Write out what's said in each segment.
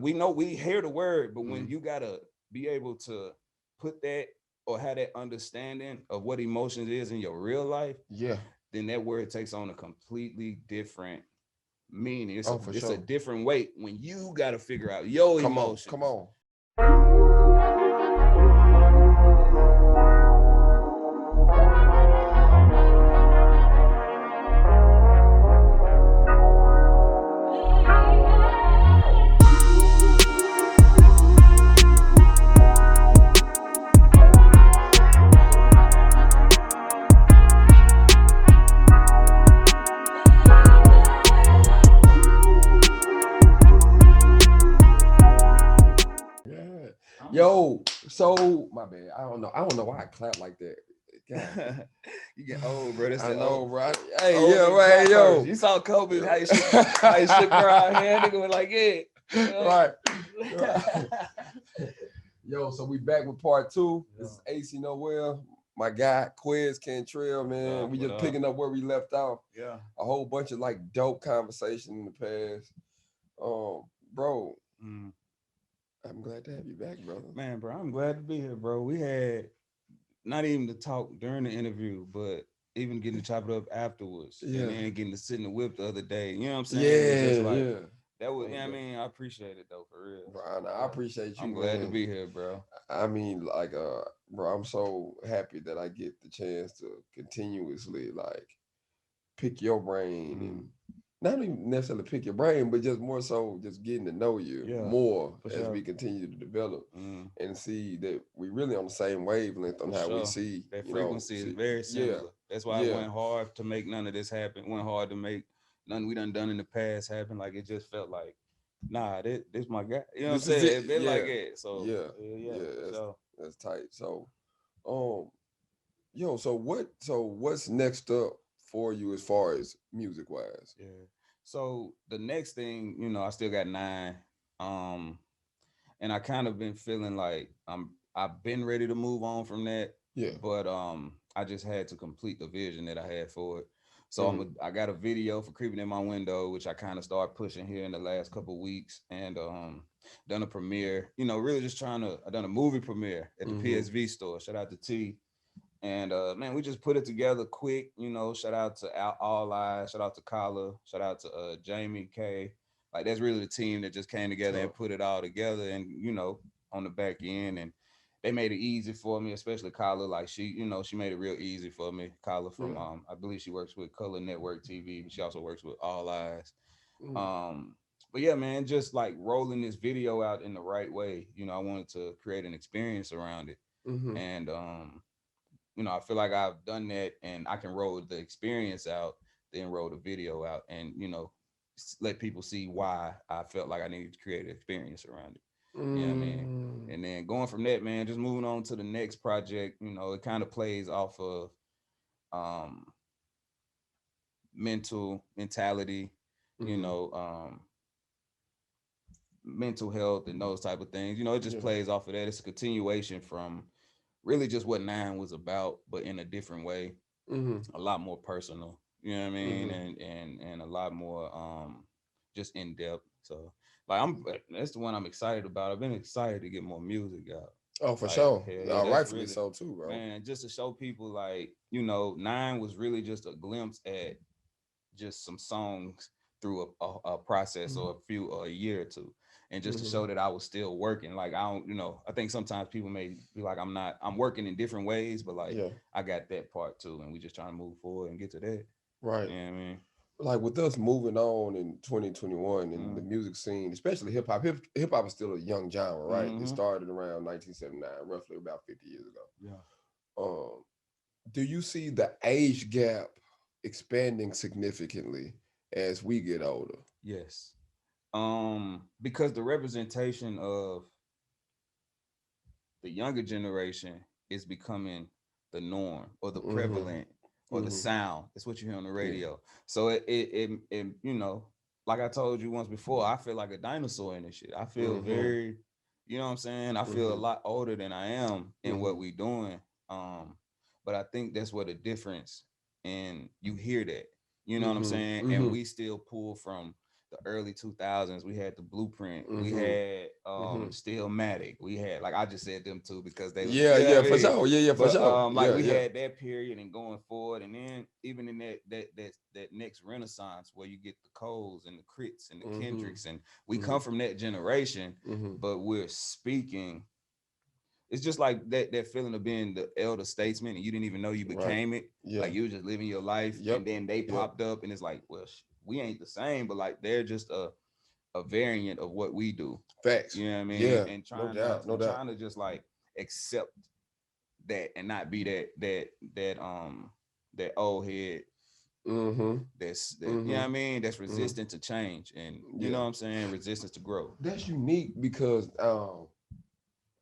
we know we hear the word, but when you gotta be able to put that or have that understanding of what emotions is in your real life, then that word takes on a completely different meaning. It's a different weight when you gotta figure out your emotions. Come on. Yo, so my bad. I don't know. I don't know why I clap like that. God. You get old, bro. That's I the know, old. right? Hey, Old yeah, nigga right, clap yo. first. You saw Kobe how he shook around here. Nigga was like, yeah, right. Yo, so we back with part 2. This is AC Noel, my guy Quez Cantrell, man. We just picking up where we left off. Yeah, a whole bunch of like dope conversation in the past. Bro, I'm glad to have you back, brother. Man, bro, I'm glad to be here, bro. We had not even to talk during the interview, but even getting to chop it up afterwards. And then getting to sit in the whip the other day. You know what I'm saying? Yeah, it's just like, that was, I mean, I appreciate it though, for real. Bro, I appreciate you. I'm glad to be here, bro. I mean, like, bro, I'm so happy that I get the chance to continuously like pick your brain and not even necessarily pick your brain, but just more so just getting to know you more as we continue to develop and see that we really on the same wavelength on how we see. That frequency is very similar. That's why it went hard to make none of this happen. It went hard to make none we done in the past happen. Like it just felt like, nah, this my guy. You know what I'm saying? It been like it. So that's tight. So yo, so what's next up for you as far as music wise? Yeah. So the next thing, I still got 9. And I kind of been feeling like I've been ready to move on from that. Yeah. But I just had to complete the vision that I had for it. So I got a video for Creeping in My Window, which I kind of started pushing here in the last couple of weeks, and done a premiere. Really just I done a movie premiere at the PSV store. Shout out to T. And man, we just put it together quick. Shout out to All Eyes, shout out to Kala, shout out to Jamie K. Like that's really the team that just came together and put it all together, and on the back end, and they made it easy for me, especially Kala. Like she made it real easy for me. Kala from I believe she works with Color Network TV, but she also works with All Eyes. But yeah, man, just like rolling this video out in the right way. I wanted to create an experience around it, and I feel like I've done that, and I can roll the experience out, then roll the video out, and let people see why I felt like I needed to create an experience around it. You know what I mean? And then going from that, man, just moving on to the next project. It kind of plays off of mentality, mental health, and those type of things. It just plays off of that. It's a continuation from really just what 9 was about, but in a different way, a lot more personal, you know what I mean? And a lot more just in depth. So like that's the one I'm excited about. I've been excited to get more music out. Oh, for sure. Rightfully really, so too, bro. Man, just to show people like, 9 was really just a glimpse at just some songs through a process or a year or two. And just to show that I was still working. Like I don't, I think sometimes people may be like, I'm working in different ways, but like I got that part too. And we just trying to move forward and get to that. Right. You know what I mean? Like with us moving on in 2021 in the music scene, especially hip hop. Hip hop is still a young genre, right? It started around 1979, roughly about 50 years ago. Yeah. Do you see the age gap expanding significantly as we get older? Yes. Because the representation of the younger generation is becoming the norm or the prevalent or the sound. It's what you hear on the radio. So it like I told you once before, I feel like a dinosaur in this shit. I feel very, you know what I'm saying? I feel a lot older than I am in what we doing. But I think that's what the difference, and you hear that, you know what I'm saying? And we still pull from the early 2000s. We had the Blueprint. We Mm-hmm. had Mm-hmm. Stillmatic. We had, like, I just said them two because they, Yeah, you know yeah, what I for mean? sure. Yeah, yeah, for But sure. like Yeah, we yeah. had that period and going forward, and then even in that next renaissance where you get the Coles and the Crits and the Mm-hmm. Kendricks, and we Mm-hmm. come from that generation, Mm-hmm. but we're speaking. It's just like that feeling of being the elder statesman and you didn't even know you Right. became it. Yeah. Like you were just living your life, Yep. and then they Yep. popped up, and it's like, well, we ain't the same, but like they're just a variant of what we do. Facts. You know what I mean? Yeah. And No trying not doubt. No and doubt. trying to just like accept that and not be that old head Mm-hmm. that you know Mm-hmm. what I mean, that's Mm-hmm. resistant to change, and you know Yeah. what I'm saying, resistance to growth. That's unique because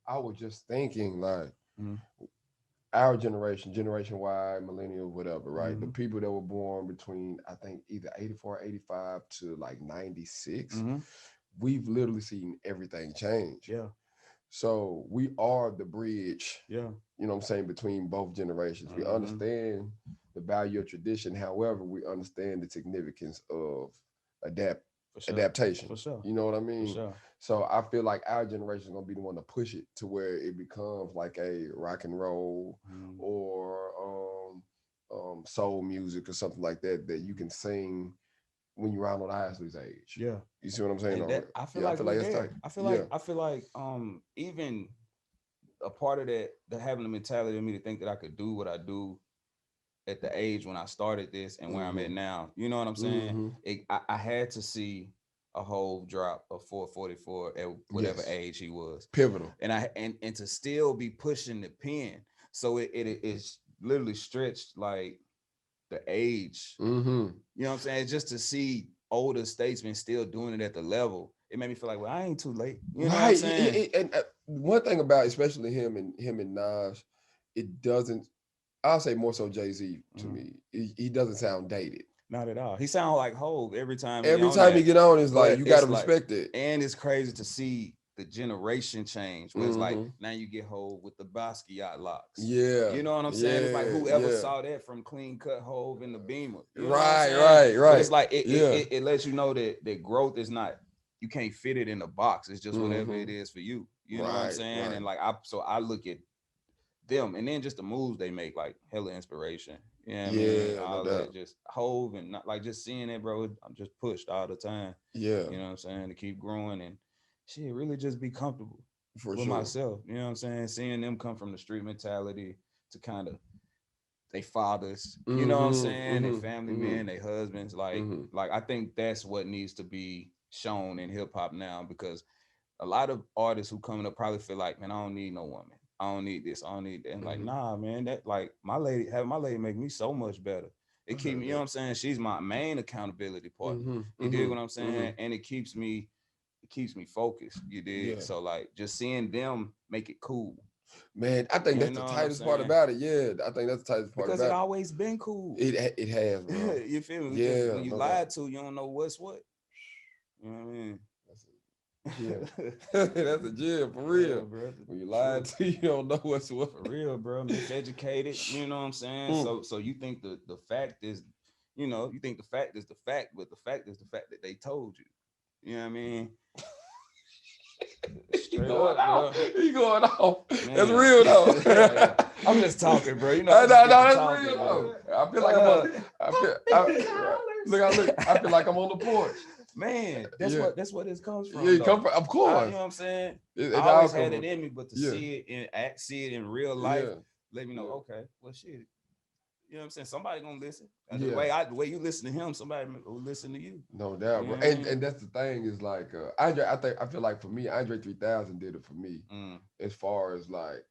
I was just thinking like Mm-hmm. our generation, Generation Y, millennial, whatever, right? The Mm-hmm. people that were born between, I think, either 84, 85 to like 96, Mm-hmm. we've literally seen everything change. Yeah. So we are the bridge, Yeah. you know what I'm saying, between both generations. We Mm-hmm. understand the value of tradition. However, we understand the significance of adapt For sure. adaptation. For sure. You know what I For mean? sure. So I feel like our generation is gonna be the one to push it to where it becomes like a rock and roll Mm-hmm. or soul music or something like that that you can sing when you're Ronald Isley's age. Yeah. You see what I'm saying? And that, Or I feel yeah, I like feel we're like it's there. tight. Yeah. I feel like even a part of that, the having the mentality of me to think that I could do what I do at the age when I started this and where I'm Mm-hmm. at now. You know what I'm saying? Mm-hmm. I had to see a whole drop of 444 at whatever Yes. age he was. Pivotal. And to still be pushing the pen. So it is literally stretched like the age. Mm-hmm. You know what I'm saying? Just to see older statesmen still doing it at the level, it made me feel like, well, I ain't too late. You know what I'm Right. saying? And one thing about especially him and Nas, it doesn't. I'll say more so Jay-Z to Mhm. me. He doesn't sound dated. Not at all. He sounds like Hove every time he Every on time he that. get on, it's like But you got to it's like, respect it. and it's crazy to see the generation change. Where it's like Mm-hmm. now you get Hove with the Basquiat locks. Yeah. You know what I'm saying? It's like Yeah. whoever Yeah. saw that from clean cut Hove in the Beamer. You know what I'm Right. saying? Right. But it's Right. like Yeah. it lets you know that growth is not, you can't fit it in a box. It's just whatever Mm-hmm. it is for you. You know what I'm Right. saying? Right. And like I look at them and then just the moves they make, like hella inspiration. You know what I mean? Yeah. No All that doubt. just Hove and not like just seeing it, bro. I'm just pushed all the time. Yeah. You know what I'm saying? To keep growing and shit, really just be comfortable For with sure. myself. You know what I'm saying? Seeing them come from the street mentality to kind of they fathers, you know what I'm Mm-hmm. saying? They Mm-hmm. family Mm-hmm. men, they husbands. Mm-hmm. Like I think that's what needs to be shown in hip hop now, because a lot of artists who coming up probably feel like, man, I don't need no woman. I don't need this. I don't need that. And like, Mm-hmm. nah, man, that like my lady, having my lady make me so much better. It keep me, you know what I'm saying? She's my main accountability partner. Mm-hmm. You dig Mm-hmm. what I'm Mm-hmm. saying? And it keeps me focused. You dig? Yeah. So like just seeing them make it cool. Man, I think You that's the know what I'm tightest part saying? about it. Yeah, I think that's the tightest part Because it about it. always been cool. It has, bro. You feel me? We just Yeah, when you no doubt. lied to, you don't know what's what. You know what I mean? That's a gym. That's a gym for real. Yeah, bro. When you lie True. to you don't know what's what. For real, bro. Miseducated. You know what I'm saying? Mm. So you think the fact is, you think the fact is the fact, but the fact is the fact that they told you. You know what I mean? He Straight going up, off. bro. He going off. That's Man. real though. Yeah, yeah. I'm just talking, bro. You know, No, I just get to that's talking, real bro. though. I feel like I'm on. Look. I feel like I'm on the porch. Man, Yeah, that's what this comes yeah. from, You come though. from, of You course. know what I'm saying? I It all always come had it from. in me, but to Yeah, see it in real life, yeah, let me know, yeah, okay, well shit. You know what I'm saying? Somebody gonna listen. yeah. The way you listen to him, somebody will listen to you. No You doubt, know bro. what I mean? And that's the thing is like Andre. I feel like for me, Andre 3000 did it for me Mm, as far as like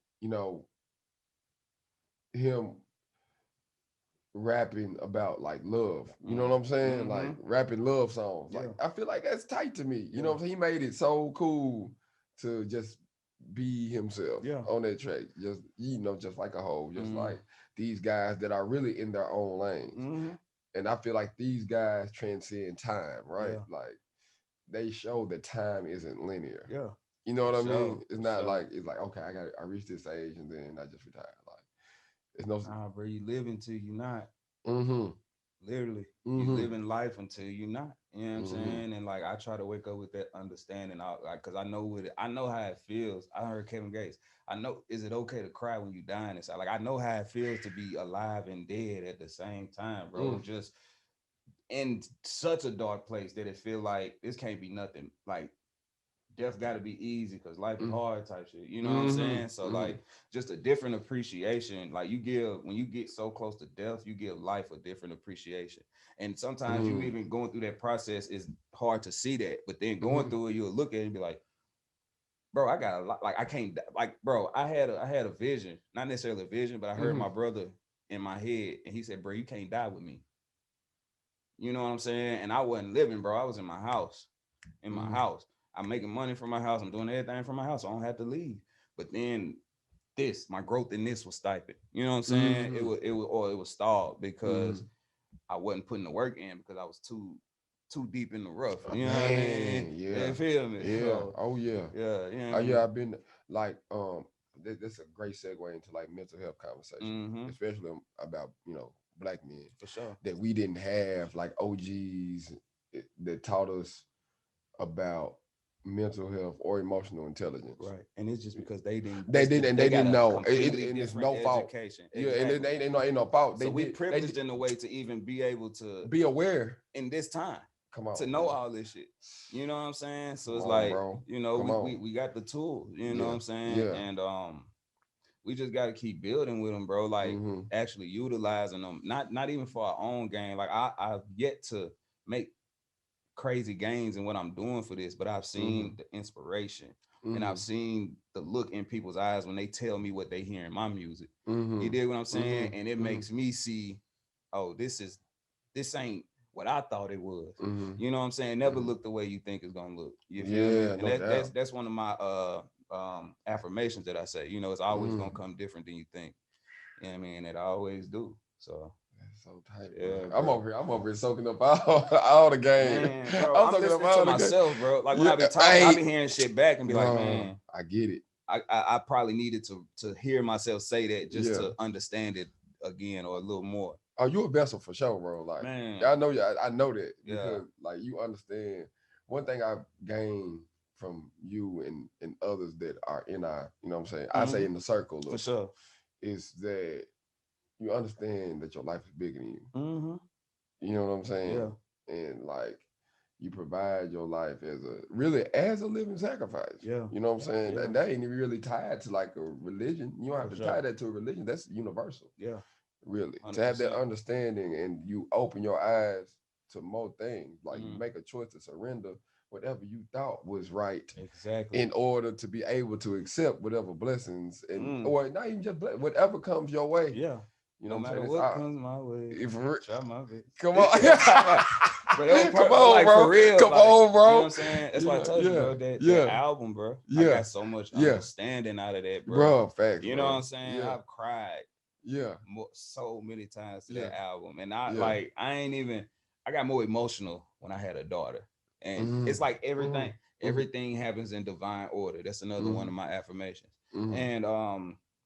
him rapping about like love. You know mm, what I'm saying? mm-hmm. Like rapping love songs. Like Yeah, I feel like that's tight to me. You know yeah, what I'm saying? He made it so cool to just be himself yeah. on that track. Just just like a whole, just Mm, like these guys that are really in their own lanes. mm-hmm. And I feel like these guys transcend time, right? Yeah, Like they show that time isn't linear. yeah. You know For what I mean? sure. It's For not sure. like it's like okay, I reached this age and then I just retired. Like it's no. Nah, bro, you living till you not. Mm-hmm. Literally, you living life until you're not. You know what I'm saying? And like I try to wake up with that understanding. Like, cause I know I know how it feels. I heard Kevin Gates. I know. Is it okay to cry when you dying inside? Like I know how it feels to be alive and dead at the same time, bro. Just in such a dark place that it feel like this can't be nothing. Like death got to be easy because life is hard type shit. You know what I'm saying? So like just a different appreciation. Like you give when you get so close to death, you give life a different appreciation. And sometimes you even going through that process is hard to see that, but then going through it, you'll look at it and be like, bro, I got a lot. Like I can't. Like bro, I had a vision, not necessarily a vision, but I heard my brother in my head, and he said, bro, you can't die with me. You know what I'm saying? And I wasn't living, bro. I was in my house. In my house. I'm making money from my house. I'm doing everything from my house. So I don't have to leave. But then my growth in this was stifled. You know what I'm saying? It was stalled because I wasn't putting the work in because I was too deep in the rough. You know what I mean? Yeah. You feel me? Yeah. So, Oh yeah. yeah. You know Oh yeah. I've been like That's a great segue into like mental health conversation, especially about black men for sure. that we didn't have like OGs that taught us about mental health or emotional intelligence. Right. And it's just because they didn't They didn't and they got didn't a know. completely And it's different no fault. education. Yeah, Exactly. and they ain't no fault. So we privileged in a way to even be able to be aware in this time. Come on, to know all this shit. You know what I'm saying? So it's Come on, like, bro. we got the tools, you know what I'm saying? Yeah. And we just got to keep building with them, bro. Like actually utilizing them, not even for our own gain. Like I've yet to make crazy gains in what I'm doing for this, but I've seen the inspiration and I've seen the look in people's eyes when they tell me what they hear in my music. You dig what I'm saying? And it makes me see, oh, this ain't what I thought it was. You know what I'm saying? Never look the way you think it's gonna look. You feel me? And that's one of my affirmations that I say. You know, it's always gonna come different than you think. You know what I mean? It always do. So that's so tight, yeah, bro. I'm over here soaking up all the game. Man, bro, I'm soaking listening up all to myself, bro. Like when I be talking, I be hearing shit back and be like, man, I get it. I probably needed to hear myself say that just to understand it again or a little more. Oh, you a vessel for sure, bro. Like, man, I know you. I know that because like you understand. One thing I've gained from you and others that are in our, you know what I'm saying? I say in the circle for sure is that you understand that your life is bigger than you. You know what I'm saying? Yeah. And like you provide your life as a living sacrifice. Yeah. You know what I'm saying? Yeah. That ain't really tied to like a religion. You don't have to tie that to a religion. That's universal. Yeah. Really. 100%. To have that understanding and you open your eyes to more things. Like you make a choice to surrender whatever you thought was right. Exactly. In order to be able to accept whatever blessings and or not even just whatever comes your way. Yeah. You know no what I'm matter saying? what comes my way. Try my best. Come on. Come on, like, bro. For real. Come like, on, bro. You know what I'm saying? That's why I told you, bro, that album, bro. I got so much understanding out of that, bro. Facts, you know what I'm saying? I've cried so many times to that album. And I got more emotional when I had a daughter. And it's like everything happens in divine order. That's another one of my affirmations. And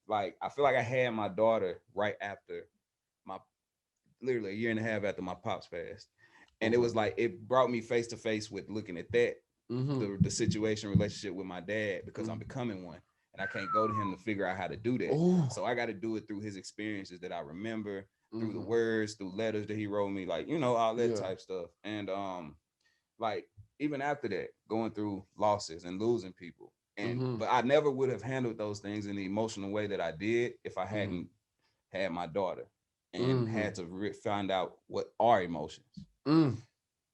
like I feel like I had my daughter right after literally a year and a half after my pops passed. And it was like it brought me face to face with looking at that the situation relationship with my dad because I'm becoming one and I can't go to him to figure out how to do that. So I got to do it through his experiences that I remember, through the words, through letters that he wrote me, like all that type stuff. And like even after that, going through losses and losing people. And but I never would have handled those things in the emotional way that I did if I hadn't had my daughter and had to find out what are emotions. You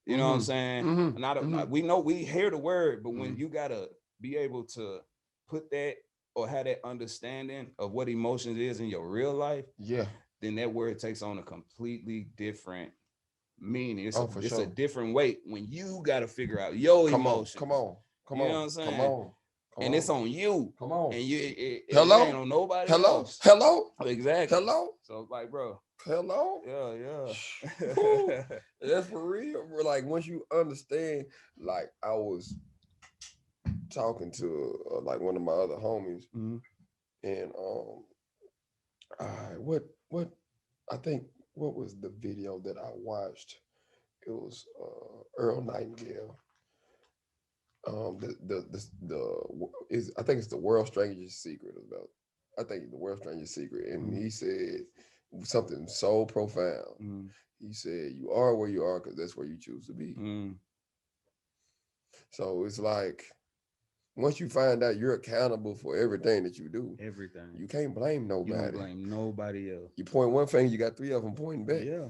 know what I'm saying? We know we hear the word, but when you gotta be able to put that or have that understanding of what emotions is in your real life, then that word takes on a completely different meaning. It's a different weight when you gotta figure out your emotions. Come on. You know what I'm saying? And it's on you. Come on. And it Hello? ain't on nobody else. Hello? Exactly. Hello? So like, bro. Hello? Yeah. That's for real. Like once you understand, like I was talking to like one of my other homies, and what I think what was the video that I watched? It was Earl Nightingale. Is I think it's the World's Strangest Secret about. I think the World's Strangest Secret, and he said something so profound. He said, "You are where you are because that's where you choose to be." So it's like once you find out you're accountable for everything that you do, you can't blame nobody. You don't blame nobody else. You point one finger, you got three of them pointing back. Yeah.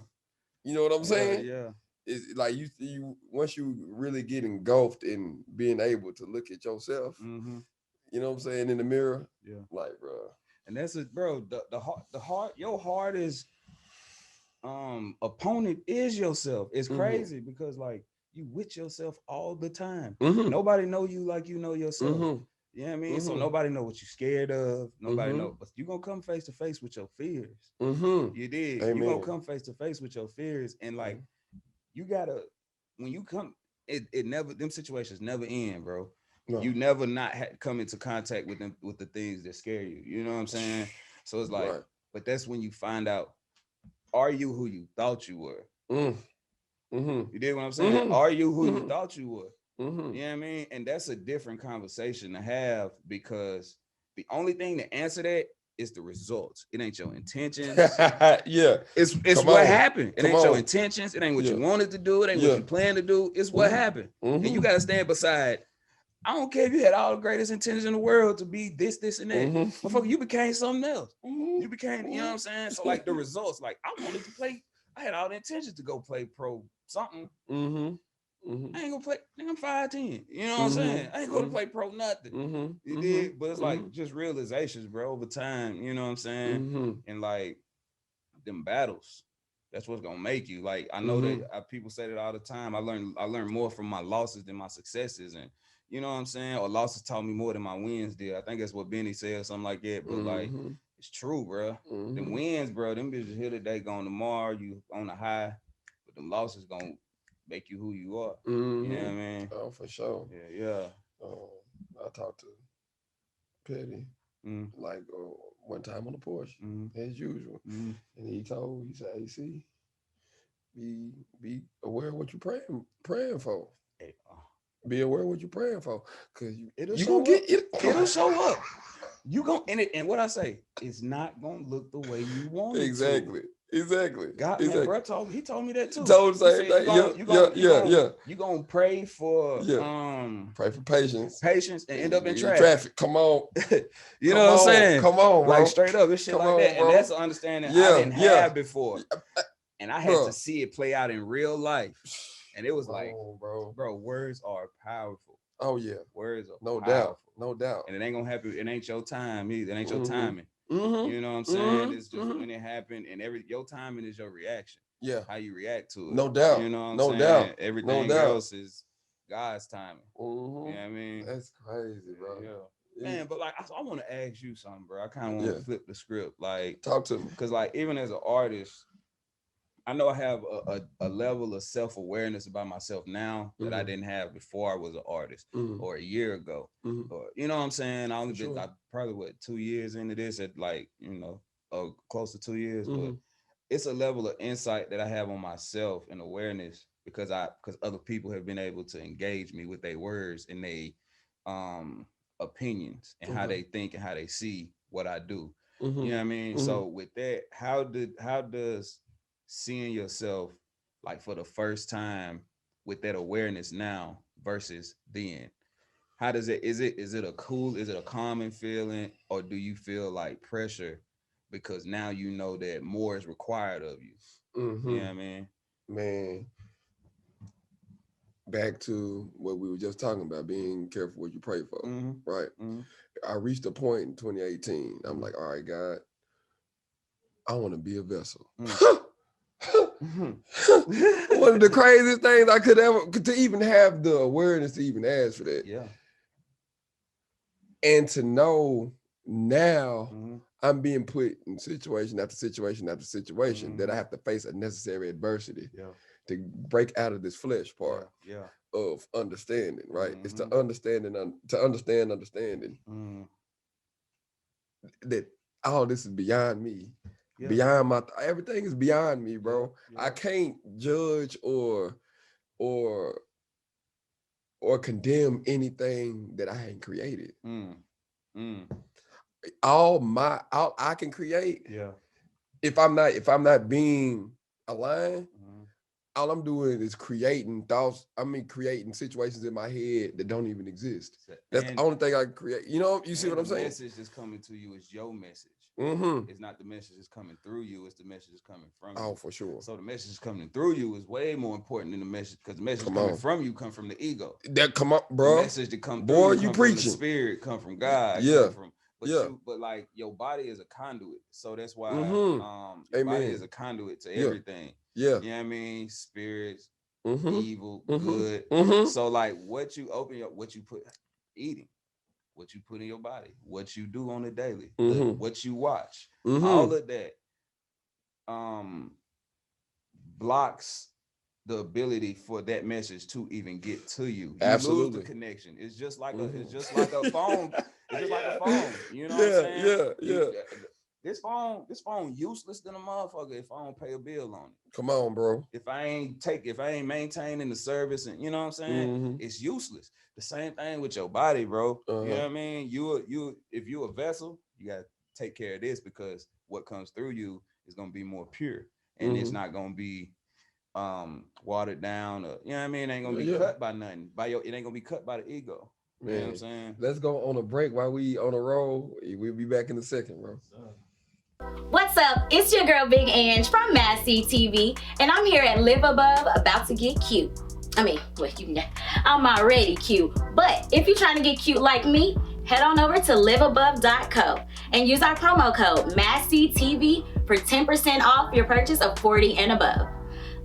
You know what I'm saying? Yeah. It's like you once you really get engulfed in being able to look at yourself, you know what I'm saying, in the mirror. Yeah. Like, bro. And that's it, bro. The heart, your hardest opponent is yourself. It's crazy because like you with yourself all the time. Nobody know you like you know yourself. You know what I mean? So nobody know what you're scared of. Nobody know, but you gonna come face to face with your fears. You did. You gonna come face to face with your fears, and like you gotta when you come, it never them situations never end, bro. No. You never not come into contact with them with the things that scare you. You know what I'm saying? So it's like, but that's when you find out, are you who you thought you were? You did what I'm saying? Are you who you thought you were? You know what I mean? And that's a different conversation to have because the only thing to answer that is the results. It ain't your intentions. It's what happened. It ain't your intentions. It ain't what you wanted to do. It ain't what you plan to do. It's what happened. And you got to stand beside. I don't care if you had all the greatest intentions in the world to be this, and that. Motherfucker, you became something else. You became, you know what I'm saying? So like the results, like I wanted to play. I had all the intentions to go play pro something. I ain't gonna play. I'm 5'10". You know what I'm saying? I ain't gonna play pro nothing. You did, but it's like just realizations, bro, over time. You know what I'm saying? And like them battles, that's what's gonna make you. Like I know that people say that all the time. I learned more from my losses than my successes, and you know what I'm saying? Or losses taught me more than my wins did. I think that's what Benny said, something like that. But like it's true, bro. Them wins, bro. Them bitches here today, gone tomorrow. You on a high, but them losses gonna make you who you are. You know what I mean? Oh, for sure. Yeah. I talked to Petty like one time on the porch, as usual, and he said, "Hey, see, be aware of what you're praying for. Be aware of what you're praying for, because you gonna get it. It'll show up. You gonna and what I say, it's not gonna look the way you want it Exactly. God, man, bro, he told me that too. Told the same thing. You gonna pray for pray for patience and end up in traffic. Come on. You know what I'm saying? Come on, bro. Like straight up, it's shit like that. Bro. And that's an understanding I didn't have before. And I had to see it play out in real life. And it was bro, words are powerful. Oh yeah. Words are powerful. No doubt. And it ain't gonna happen. It ain't your time either. It ain't your timing. You know what I'm saying? It's just when it happened, and your timing is your reaction. Yeah. How you react to it. No doubt. You know what I'm saying? Doubt. Everything else is God's timing. You know what I mean? That's crazy, bro. Yeah. Man, but like I want to ask you something, bro. I kind of want to flip the script. Like, talk to me. Because like even as an artist, I know I have a level of self-awareness about myself now that I didn't have before I was an artist or a year ago. Or, you know what I'm saying? I only been like probably 2 years into this at like, close to 2 years. But it's a level of insight that I have on myself and awareness because other people have been able to engage me with their words and their opinions and how they think and how they see what I do. You know what I mean? So with that, how does seeing yourself like for the first time with that awareness now versus then, how does it is it a common feeling, or do you feel like pressure because now you know that more is required of you? You know what I mean? Man, back to what we were just talking about, being careful what you pray for, right? I reached a point in 2018. I'm like, all right, God, I want to be a vessel. One of the craziest things I could ever, to even have the awareness to even ask for that. Yeah. And to know now I'm being put in situation after situation after situation that I have to face a necessary adversity to break out of this flesh part of understanding, right? It's to understand understanding that all this is beyond me. beyond my everything is beyond me, bro. Yeah. I can't judge or condemn anything that I ain't created. Mm. All I can create, if I'm not being aligned, all I'm doing is creating thoughts. I mean, creating situations in my head that don't even exist. That's the only thing I can create. You know, you see what I'm saying? The message that's coming to you is your message. It's not the message that's coming through you. It's the message that's coming from you. Oh, for sure. So the message that's coming through you is way more important than the message, because the message coming from you come from the ego. That come up, bro. The message that come boy, through you come preaching. from the spirit, come from God. Yeah. Come from, but like your body is a conduit. So that's why your body is a conduit to everything. Yeah. You know what I mean? Spirits, evil, good. So like what you what you put eating, what you put in your body, what you do on a daily, what you watch, all of that blocks the ability for that message to even get to you. You lose the connection. It's just like a phone. It's just like a phone. You know what I'm saying? Yeah. This phone useless than a motherfucker if I don't pay a bill on it. Come on, bro. If I ain't maintaining the service, and you know what I'm saying, it's useless. The same thing with your body, bro. You know what I mean? If you a vessel, you gotta take care of this, because what comes through you is gonna be more pure, and it's not gonna be watered down, or you know what I mean, it ain't gonna be cut by nothing. It ain't gonna be cut by the ego. Man, you know what I'm saying? Let's go on a break while we on a roll. We'll be back in a second, bro. What's up? It's your girl Big Ange from MassCtv, and I'm here at Live Above, about to get cute. I mean, well, I'm already cute, but if you're trying to get cute like me, head on over to liveabove.co and use our promo code MassCtv for 10% off your purchase of 40 and above.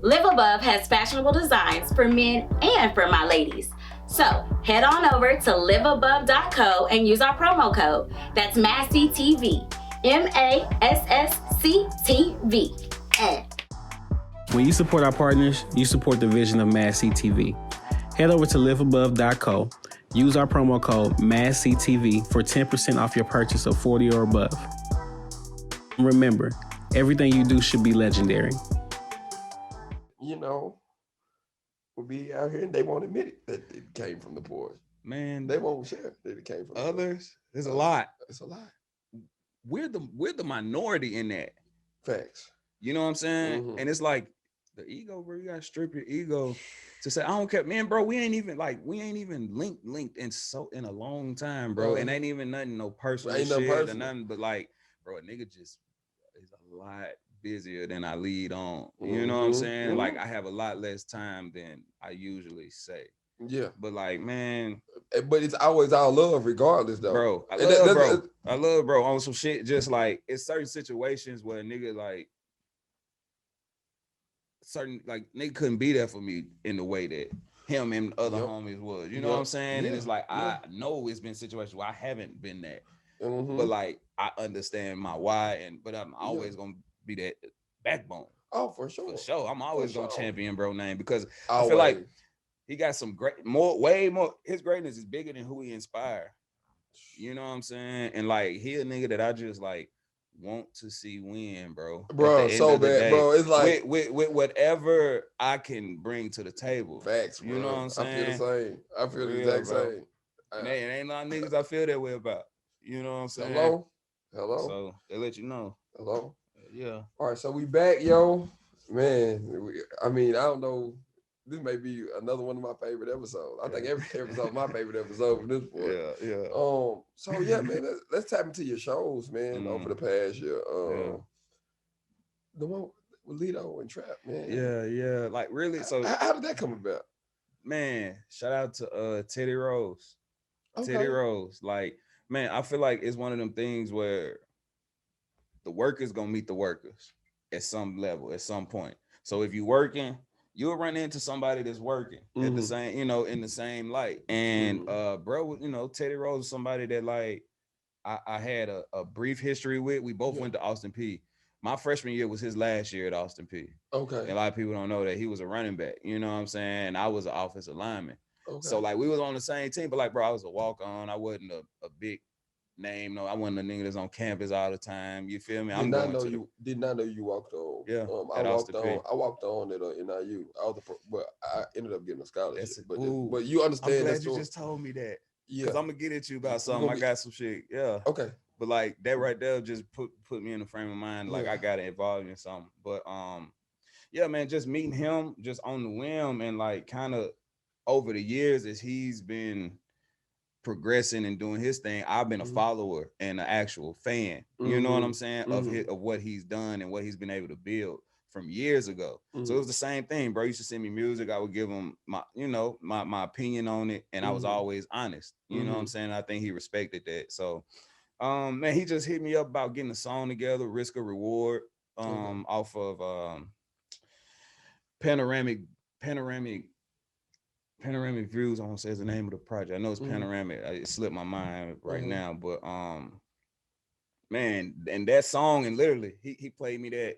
Live Above has fashionable designs for men and for my ladies. So head on over to liveabove.co and use our promo code. That's MassCtv. MassCtv. When you support our partners, you support the vision of MassCtv. Head over to liveabove.co. Use our promo code MassCtv for 10% off your purchase of 40 or above. Remember, everything you do should be legendary. You know, we'll be out here and they won't admit it that it came from the poor. Man, they won't share that it came from others. There's a lot. It's a lot. We're the minority in that. Facts. You know what I'm saying? And it's like the ego, bro. You gotta strip your ego to say, I don't care, man, bro. We ain't even linked in a long time, bro. And ain't even nothing, no personal shit or nothing. But like, bro, a nigga just is a lot busier than I lead on. You know what I'm saying? Like I have a lot less time than I usually say. Yeah. But like, man. But it's always all love regardless though. Bro, I love bro on some shit. Just like it's certain situations where a nigga like nigga couldn't be there for me in the way that him and other homies was. You know what I'm saying? Yeah. And it's like I know it's been situations where I haven't been that. But like I understand my why, but I'm always gonna be that backbone. Oh, for sure. For sure. I'm always gonna champion bro name, because I feel like he got some way more. His greatness is bigger than who he inspired. You know what I'm saying? And like he a nigga that I just like want to see win, bro. Bro, so bad, bro. It's like with whatever I can bring to the table. Facts, bro. You know what I'm saying? I feel the same. I feel the exact same. Man, ain't a lot of niggas I feel that way about. You know what I'm saying? Hello. So they let you know. Hello. Yeah. All right, so we back, yo. Man, I mean, I don't know. This may be another one of my favorite episodes. I think every episode is my favorite episode from this point. Yeah. So yeah, man, let's tap into your shows, man, over the past year. The one with Lito and Trap, man. Yeah. Like really, so how did that come about? Man, shout out to Teddy Rose. Okay. Teddy Rose. Like, man, I feel like it's one of them things where the workers gonna meet the workers at some level, at some point. So if you working, you'll run into somebody that's working at the same, in the same light. And bro, Teddy Rose is somebody that like I had a brief history with. We both went to Austin P. My freshman year was his last year at Austin P. Okay. And a lot of people don't know that he was a running back. You know what I'm saying? And I was an offensive lineman. Okay. So like we was on the same team, but like, bro, I was a walk-on. I wasn't a big name. No, I wasn't a nigga that's on campus all the time. You feel me? Did I'm not going know to you. Did not know you walked on. yeah. I At walked Austin P. on. I walked on at NIU. I was but I ended up getting a scholarship. That's it. But you I'm understand that glad you story. just told me that. Yeah. Cause I'm gonna get at you about We're something. gonna I be got some shit. Yeah. okay. But like that right there just put me in the frame of mind. Like Yeah. I gotta involve in something. But yeah, man, just meeting him just on the whim and like kind of over the years as he's been progressing and doing his thing, I've been a follower and an actual fan. You know what I'm saying? Of what he's done and what he's been able to build from years ago. So it was the same thing, bro. He used to send me music. I would give him my, my opinion on it, and I was always honest. You know what I'm saying? I think he respected that. So man, he just hit me up about getting a song together, Risk of Reward, off of panoramic panoramic panoramic views. I want to say is the name of the project. I know it's panoramic. It slipped my mind right now, but man, and that song, and literally he played me that.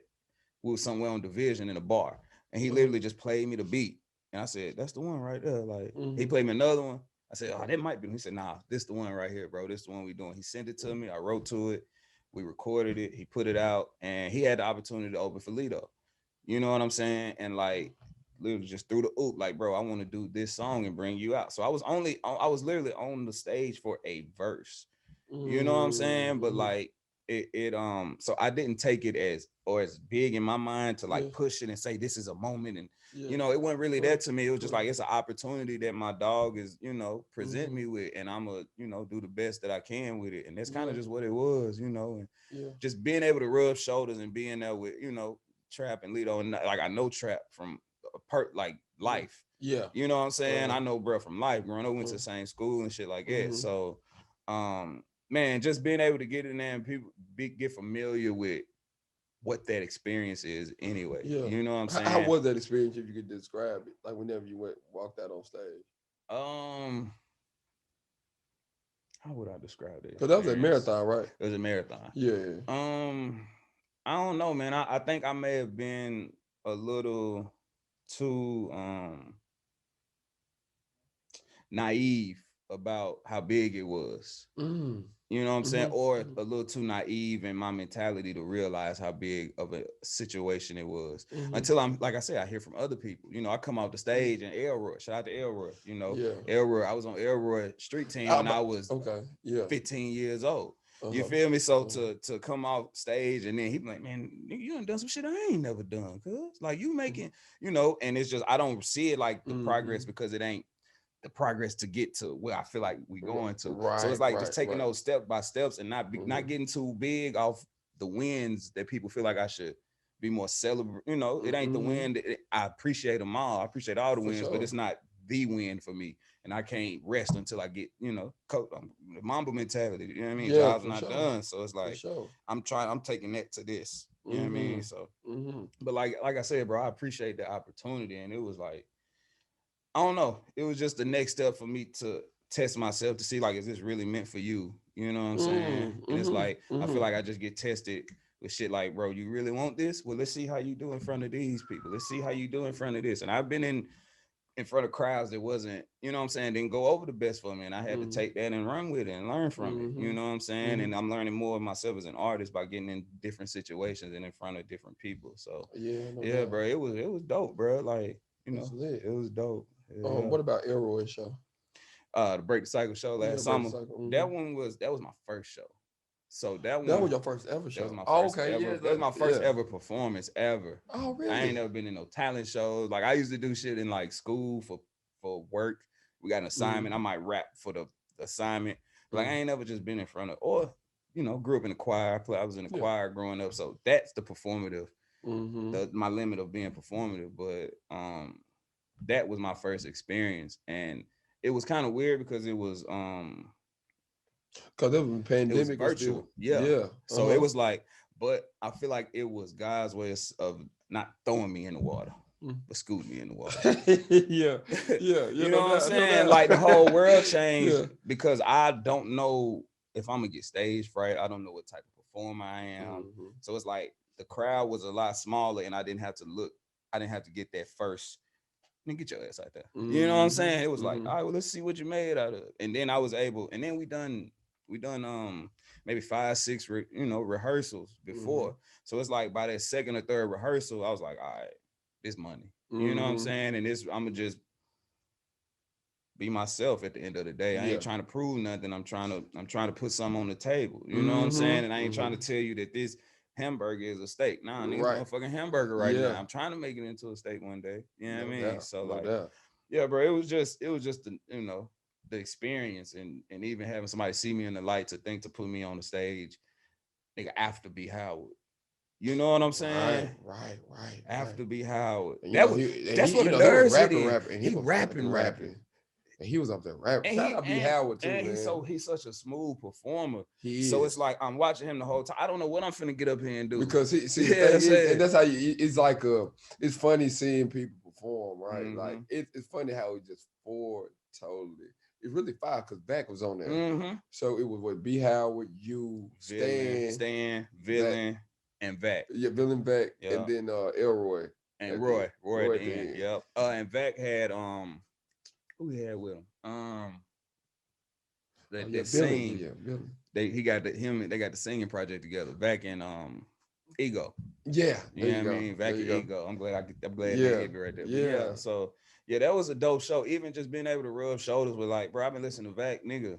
We was somewhere on Division in a bar, and he literally just played me the beat, and I said, "That's the one right there." Like he played me another one. I said, "Oh, that might be." He said, "Nah, this the one right here, bro. This the one we doing." He sent it to me. I wrote to it. We recorded it. He put it out, and he had the opportunity to open for Lido. You know what I'm saying? And like literally just threw the oop, like, bro, I want to do this song and bring you out. So I was literally on the stage for a verse. You know what I'm saying? But like so I didn't take it as big in my mind to like push it and say this is a moment. And it wasn't really that to me. It was just like it's an opportunity that my dog is, present me with, and I'm a, do the best that I can with it. And that's kind of just what it was, and just being able to rub shoulders and being there with, Trap and Lido, and like I know Trap from like life. Yeah. You know what I'm saying? I know bro from life. Growing up, went to the same school and shit like that. So man, just being able to get in there and people get familiar with what that experience is anyway. Yeah. You know what I'm saying? How was that experience, if you could describe it? Like whenever you walked out on stage. How would I describe it? Because that was a marathon, right? It was a marathon. Yeah. I don't know, man. I think I may have been a little too naive about how big it was. You know what I'm saying? Or a little too naive in my mentality to realize how big of a situation it was. Until I'm, like I said, I hear from other people. I come off the stage and Elroy, shout out to Elroy, Elroy, I was on Elroy street team when I was 15 years old. You feel me? So to come off stage and then he be like, man, you done some shit I ain't never done, cuz like you making, and it's just, I don't see it like the progress because it ain't the progress to get to where I feel like we going to. Right, so it's like just taking those step by steps and not getting too big off the wins that people feel like I should be more celebrate. It ain't the win. I appreciate them all. I appreciate all the wins, but it's not the win for me. And I can't rest until I get, Mamba mentality. You know what I mean? Job's not done. So it's like I'm taking that to this. You know what I mean? So but like I said, bro, I appreciate the opportunity. And it was like, I don't know. It was just the next step for me to test myself to see, like, is this really meant for you? You know what I'm saying? And it's like, I feel like I just get tested with shit like, bro, you really want this? Well, let's see how you do in front of these people. Let's see how you do in front of this. And I've been in front of crowds that wasn't, you know what I'm saying, didn't go over the best for me. And I had to take that and run with it and learn from it. You know what I'm saying? And I'm learning more of myself as an artist by getting in different situations and in front of different people. So yeah, bro, it was dope, bro. Like, it was dope. Yeah. What about Elroy's show? The Break the Cycle show last summer. That was my first show. So that was your first ever show. That was my first ever. That was my first ever performance ever. Oh, really? I ain't never been in no talent shows. Like I used to do shit in like school for work. We got an assignment. I might rap for the assignment. But like I ain't never just been in front of, or grew up in the choir. I was in the choir growing up. So that's the performative. My limit of being performative. But that was my first experience, and it was kind of weird because it was because it was pandemic, it was virtual. Yeah. So it was like, but I feel like it was God's way of not throwing me in the water, but scooting me in the water. You know what I'm saying? Like the whole world changed because I don't know if I'm gonna get stage fright. I don't know what type of performer I am. So it's like the crowd was a lot smaller, and I didn't have to get that first. Then get your ass out there. You know what I'm saying? It was like, all right, well, let's see what you made out of it. And then I was able, and then we done we done maybe 5, 6 rehearsals before. So it's like by that second or third rehearsal, I was like, all right, this money. You know what I'm saying? And I'm gonna just be myself at the end of the day. I ain't trying to prove nothing. I'm trying to put something on the table. You know what I'm saying? And I ain't trying to tell you that this hamburger is a steak. Nah, nigga, motherfucking hamburger right now. I'm trying to make it into a steak one day. You know what I mean? Doubt, So yeah, bro, it was just the, the experience and even having somebody see me in the light to think to put me on the stage, nigga, after B. Howard. You know what I'm saying? Right. After B. Howard. That's what the nerves hit in. And he rapping. And he was up there rapping. Shout out B. Howard too, man. He's such a smooth performer. So it's like I'm watching him the whole time. I don't know what I'm finna get up here and do. Because and that's how it's like it's funny seeing people perform, right? Like it's funny how it just 4 totally. It's really 5 because Back was on there. So it was what B. Howard, you, Stan, Villain, and Vac. Yeah, Villain, Vac, and then Elroy. And Roy at the end. Yep. And Vac had who he had with him? That sing. Billy. They got the singing project together. Vac and Ego. Yeah. You know what I mean? Vac and Ego. I'm glad they hit me right there. Yeah. So yeah, that was a dope show. Even just being able to rub shoulders with like, bro, I've been listening to Vac, nigga,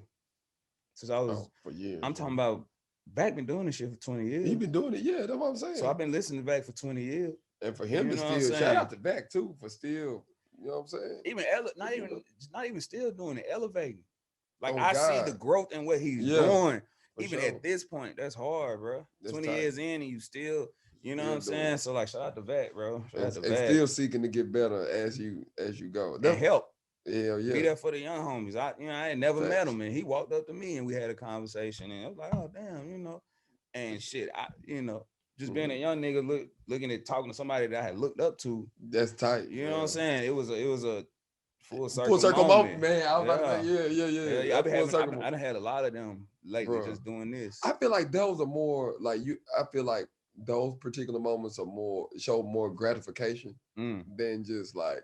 since I was for years. I'm talking about Vac been doing this shit for 20 years. He been doing it, yeah, that's what I'm saying. So I've been listening to Vac for 20 years. And for him to still shout out to Vac too for still, you know what I'm saying? Even not even still doing it, elevating. Like I see the growth in what he's doing. Even at this point, that's hard, bro. That's 20 years in and you still, you know what I'm saying? So like shout out to Vac, bro. Shout out to Vac. And still seeking to get better as you go. And help. Yeah. Be there for the young homies. I ain't never met him, and he walked up to me and we had a conversation, and I was like, oh damn, and shit, just being a young nigga looking at talking to somebody that I had looked up to. That's tight. You know what I'm saying? It was a full circle moment, man. I was like, yeah. I done had a lot of them lately just doing this. I feel like those are more like I feel like those particular moments show more gratification than just like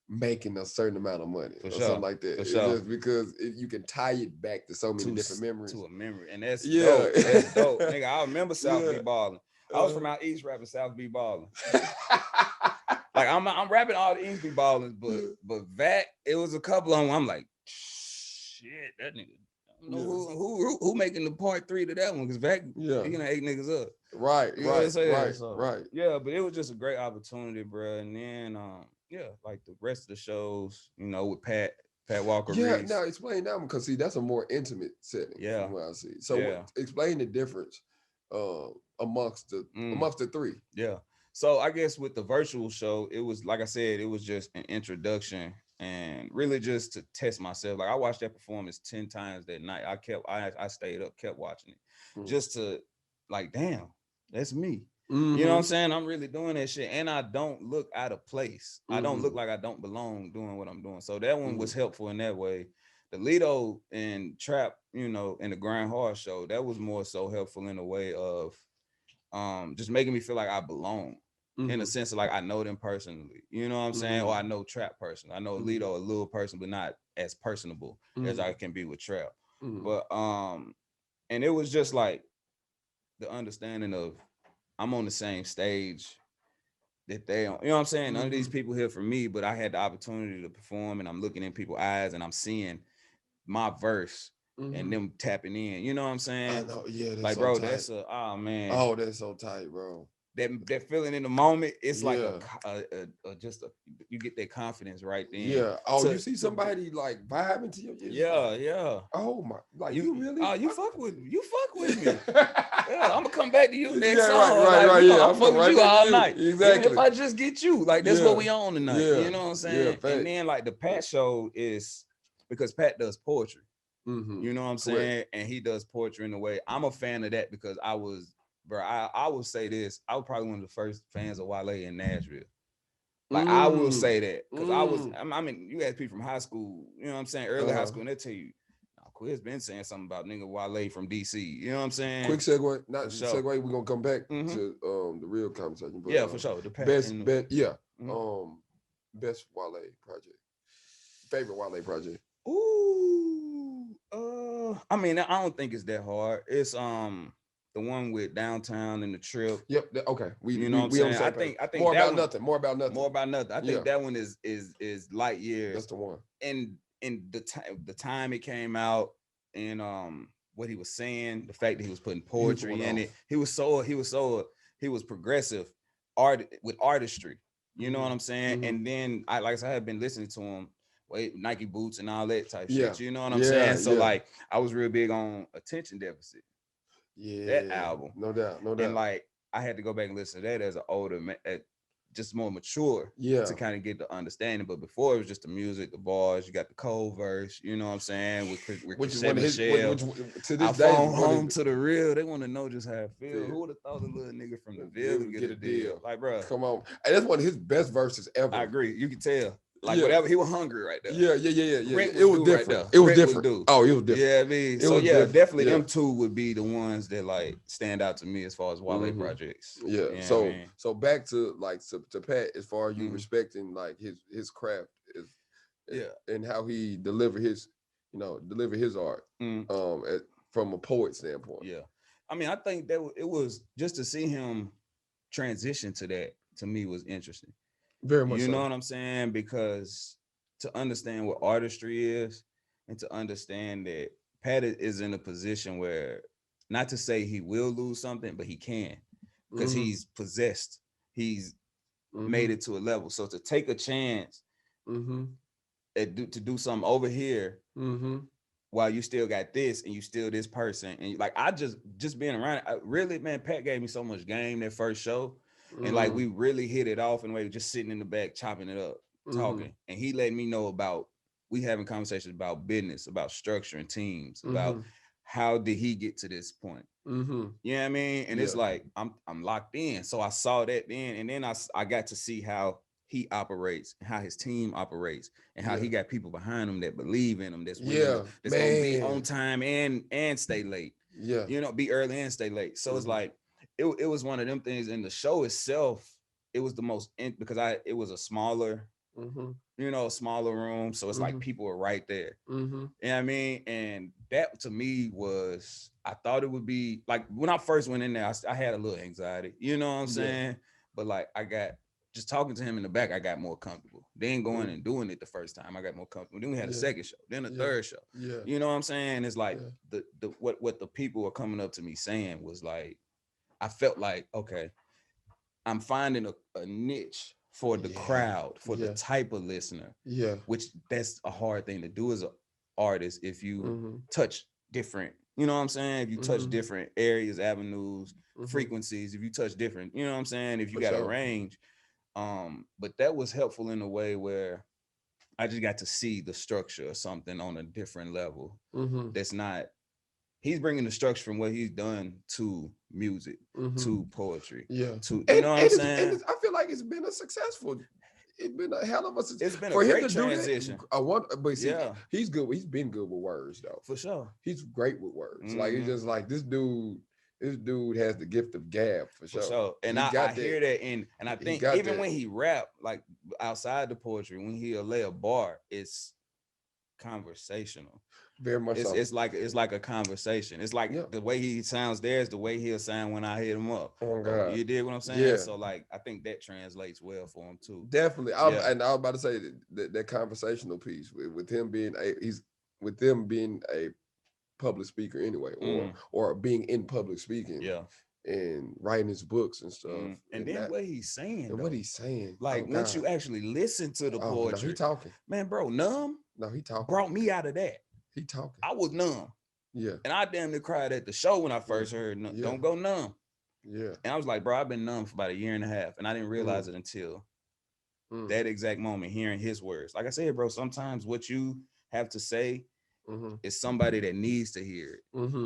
making a certain amount of money or something like that. Just because you can tie it back to so many different memories. To a memory. And that's dope. That's dope. Nigga, I remember South B Ballin'. I was from out east rapping South B Ballin'. Like I'm rapping all the East B Ballin', but Vac, it was a couple of them. I'm like, shit, that nigga. I don't know who making the part 3 to that one, because Vac, he gonna 8 niggas up. Right. Yeah, but it was just a great opportunity, bro. And then like the rest of the shows, with Pat Walker. Yeah, Reese. now explain that one, because see, that's a more intimate setting. Yeah. From what I see. So explain the difference amongst the 3. Yeah. So I guess with the virtual show, it was, like I said, it was just an introduction and really just to test myself. Like I watched that performance 10 times that night. I stayed up, kept watching it just to like, damn, that's me. You know what I'm saying? I'm really doing that shit. And I don't look out of place. I don't look like I don't belong doing what I'm doing. So that one was helpful in that way. The Lido and Trap, in the Grind Hard show, that was more so helpful in a way of just making me feel like I belong. In a sense of like I know them personally, you know what I'm saying? Or I know Trap person. I know Lido a little person, but not as personable as I can be with Trap. But and it was just like the understanding of I'm on the same stage that they on, you know what I'm saying? None of these people here for me, but I had the opportunity to perform, and I'm looking in people's eyes and I'm seeing my verse and them tapping in, you know what I'm saying? I know, yeah. Like, so bro, tight. that's man. Oh, that's so tight, bro. That feeling in the moment, it's like you get that confidence right then. Yeah. Oh, you see somebody like vibing to you. Yeah. Oh my, like you really? Oh, you fuck with me. Yeah, I'm gonna come back to you next song. Right. Yeah, I'm fuck with you all night. Exactly. Even if I just get you, like that's what we on tonight. Yeah. You know what I'm saying? And then like the Pat show is because Pat does poetry. You know what I'm saying? And he does poetry in a way. I'm a fan of that because I will say this. I was probably one of the first fans of Wale in Nashville. Like I will say that because I mean, you had people from high school, you know what I'm saying, early high school, and they tell you, Quez been saying something about nigga Wale from DC. You know what I'm saying? Quick segue, segue. We're gonna come back to the real conversation. But, for sure. The best Wale project. Favorite Wale project. Ooh, I mean, I don't think it's that hard. It's the one with downtown and the trip. Yep. Okay. You know what I'm We on saying? the same page. I think More that about one, nothing. More about nothing. more about nothing. I think that one is light years. That's the one. And the time it came out, and what he was saying, the fact that he was putting poetry in it, he was progressive with artistry. You know what I'm saying? And then I had been listening to him, Nike boots and all that type shit. You know what I'm saying? So like I was real big on attention deficit. Yeah, that album, no doubt. and like I had to go back and listen to that as an older man, just more mature, to kind of get the understanding. But before it was just the music, the bars. You got the cold verse. You know what I'm saying? Which to this day, home to the real. They want to know just how it feels. Who would have thought a little nigga from the Ville would get a deal? Like, bro, come on, and that's one of his best verses ever. I agree. You can tell. Like whatever, he was hungry right there. Yeah. It was different. Right, it was different. Oh, it was different. Yeah, I mean, so yeah, definitely them two would be the ones that like stand out to me as far as Wale projects. Yeah. You know so back to like to Pat, as far as you respecting like his craft is, and how he deliver his art from a poet standpoint. Yeah, I mean, I think that it was just to see him transition to that, to me, was interesting. Very much. You know what I'm saying? Because to understand what artistry is, and to understand that Pat is in a position where, not to say he will lose something, but he can, because he's possessed. He's made it to a level. So to take a chance to do something over here, while you still got this and you still this person, and like I just being around it, really, man, Pat gave me so much game that first show. And like we really hit it off in a way, just sitting in the back, chopping it up, talking. And he let me know about, we having conversations about business, about structuring teams, about how did he get to this point. You know what I mean? And it's like I'm locked in. So I saw that then, and then I got to see how he operates, how his team operates, and how he got people behind him that believe in him, that's gonna be on time and stay late. You know, be early and stay late. So it's like it was one of them things. In the show itself, it was the most because it was a smaller, smaller room. So it's like people were right there. You know what I mean? And that to me was, I thought it would be like, when I first went in there, I had a little anxiety, you know what I'm saying? But like just talking to him in the back, I got more comfortable. Then going and doing it the first time, I got more comfortable. Then we had a second show, then a third show. You know what I'm saying? It's like what the people were coming up to me saying was like, I felt like, okay, I'm finding a niche for the crowd, for the type of listener. Which that's a hard thing to do as an artist if you touch different, you know what I'm saying? If you touch different areas, avenues, frequencies, if you touch different, you know what I'm saying? If you got a range. But that was helpful in a way where I just got to see the structure of something on a different level. That's not, he's bringing the structure from what he's done to music, to poetry, to, you know what I'm saying? I feel like it's been a hell of a success. It's been a great transition. He's good. He's been good with words though. For sure. He's great with words. Like, it's just like this dude has the gift of gab for sure. And I hear that, and I think even when he rap, like outside the poetry, when he'll lay a bar, it's conversational. Very much so. It's like a conversation. It's like the way he sounds there is the way he'll sound when I hit him up. Oh God. You did what I'm saying? Yeah. So like I think that translates well for him too. Definitely. And I was about to say that conversational piece with him being a public speaker anyway, or being in public speaking. And writing his books and stuff. And then what he's saying. And what he's saying. Like once you actually listen to the poetry. No, he talking. Man, bro, numb. No, he talking. Brought me out of that. He talking. I was numb. And I damn near cried at the show when I first heard Don't Go Numb. And I was like, bro, I've been numb for about 1.5 years. And I didn't realize it until that exact moment, hearing his words. Like I said, bro, sometimes what you have to say is somebody that needs to hear it.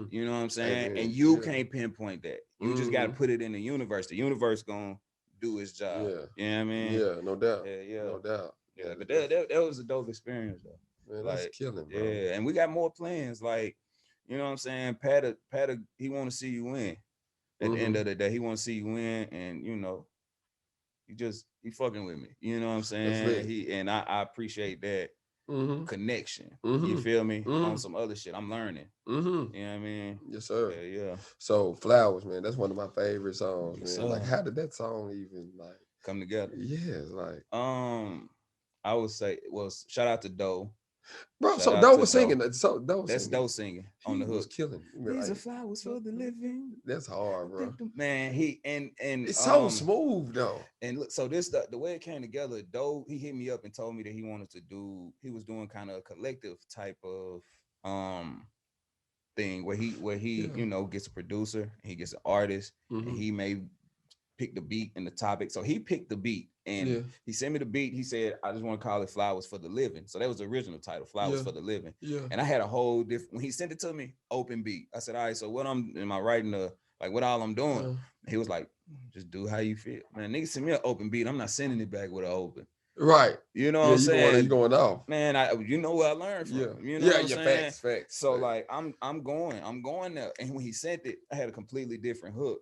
You know what I'm saying? And you can't pinpoint that. You just got to put it in the universe. The universe gonna do its job. You know what I mean? Yeah, no doubt. No doubt. Yeah, but that was a dope experience though. Man, that's killing, bro. Yeah, and we got more plans. Like, you know what I'm saying? Pat, he want to see you win. At the end of the day, he want to see you win, and you know, he fucking with me. You know what I'm saying? I appreciate that. connection. You feel me? On some other shit. I'm learning. You know what I mean? Yes, sir. Yeah. So Flowers, man, that's one of my favorite songs, Yes, man. Like, sir. how did that song even like Come together? Yeah, like I would say, well, shout out to Doe. bro. Shout So out Doe to was singing that. So Doe was That's singing. Doe singing on He the hook. was killing. These Like, are flowers for the living. that's hard, bro. Man, he and It's so smooth though. And look, so this the way it came together. Doe, he hit me up and told me that he wanted to do. He was doing kind of a collective type of thing where he you know, gets a producer, he gets an artist, and he may pick the beat and the topic. So he picked the beat and he sent me the beat. He said, I just want to call it Flowers for the Living. So that was the original title, Flowers for the Living. Yeah. And I had a whole different, when he sent it to me, open beat. I said, all right, so what am I writing what all I'm doing? He was like, just do how you feel. Man, nigga send me an open beat. I'm not sending it back with an open. Right. You know what I'm saying? You going off. Man, you know where I learned from. Yeah. You know what I'm saying? Facts. So like I'm going there. And when he sent it, I had a completely different hook.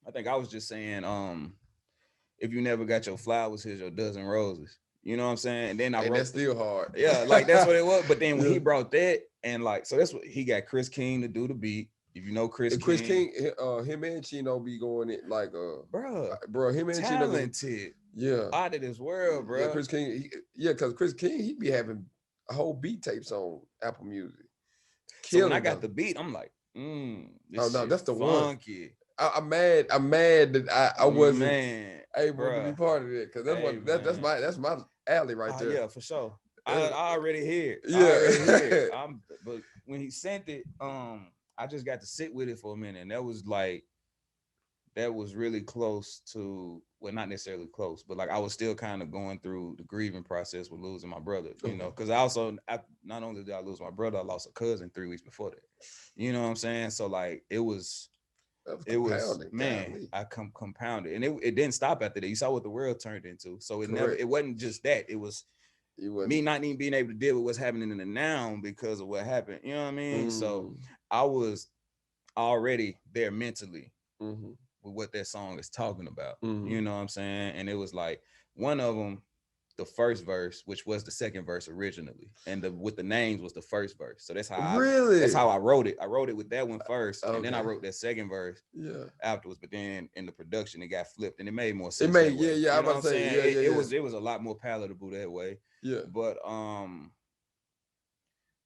I think I was just saying, if you never got your flowers, here's your dozen roses. You know what I'm saying? And then I wrote, that's still hard. Yeah, like that's what it was. But then when he brought that, and like, so that's what he got Chris King to do the beat. If you know Chris King, him and Chino be going it like bro, him and talented. Chino Out of this world, bro. Yeah, Chris King, because Chris King, he be having a whole beat tapes on Apple Music. So when I got the beat, I'm like, this that's the funky. One. I'm mad that I wasn't able to be part of it, because that's my alley right there. Yeah, for sure. I already hear it. Yeah. But when he sent it, I just got to sit with it for a minute, and that was really close to, well, not necessarily close, but like I was still kind of going through the grieving process with losing my brother, you know, because not only did I lose my brother, I lost a cousin 3 weeks before that. You know what I'm saying? So like it was man, I compounded, and it didn't stop after that. You saw what the world turned into. So it wasn't just that. It was me not even being able to deal with what's happening in the now because of what happened. You know what I mean? So I was already there mentally with what that song is talking about. You know what I'm saying? And it was like one of them, the first verse, which was the second verse originally, and with the names was the first verse. So that's how I wrote it. I wrote it with that one first, and then I wrote that second verse afterwards. But then in the production, it got flipped, and it made more sense. I'm about to say, it was a lot more palatable that way. Yeah. But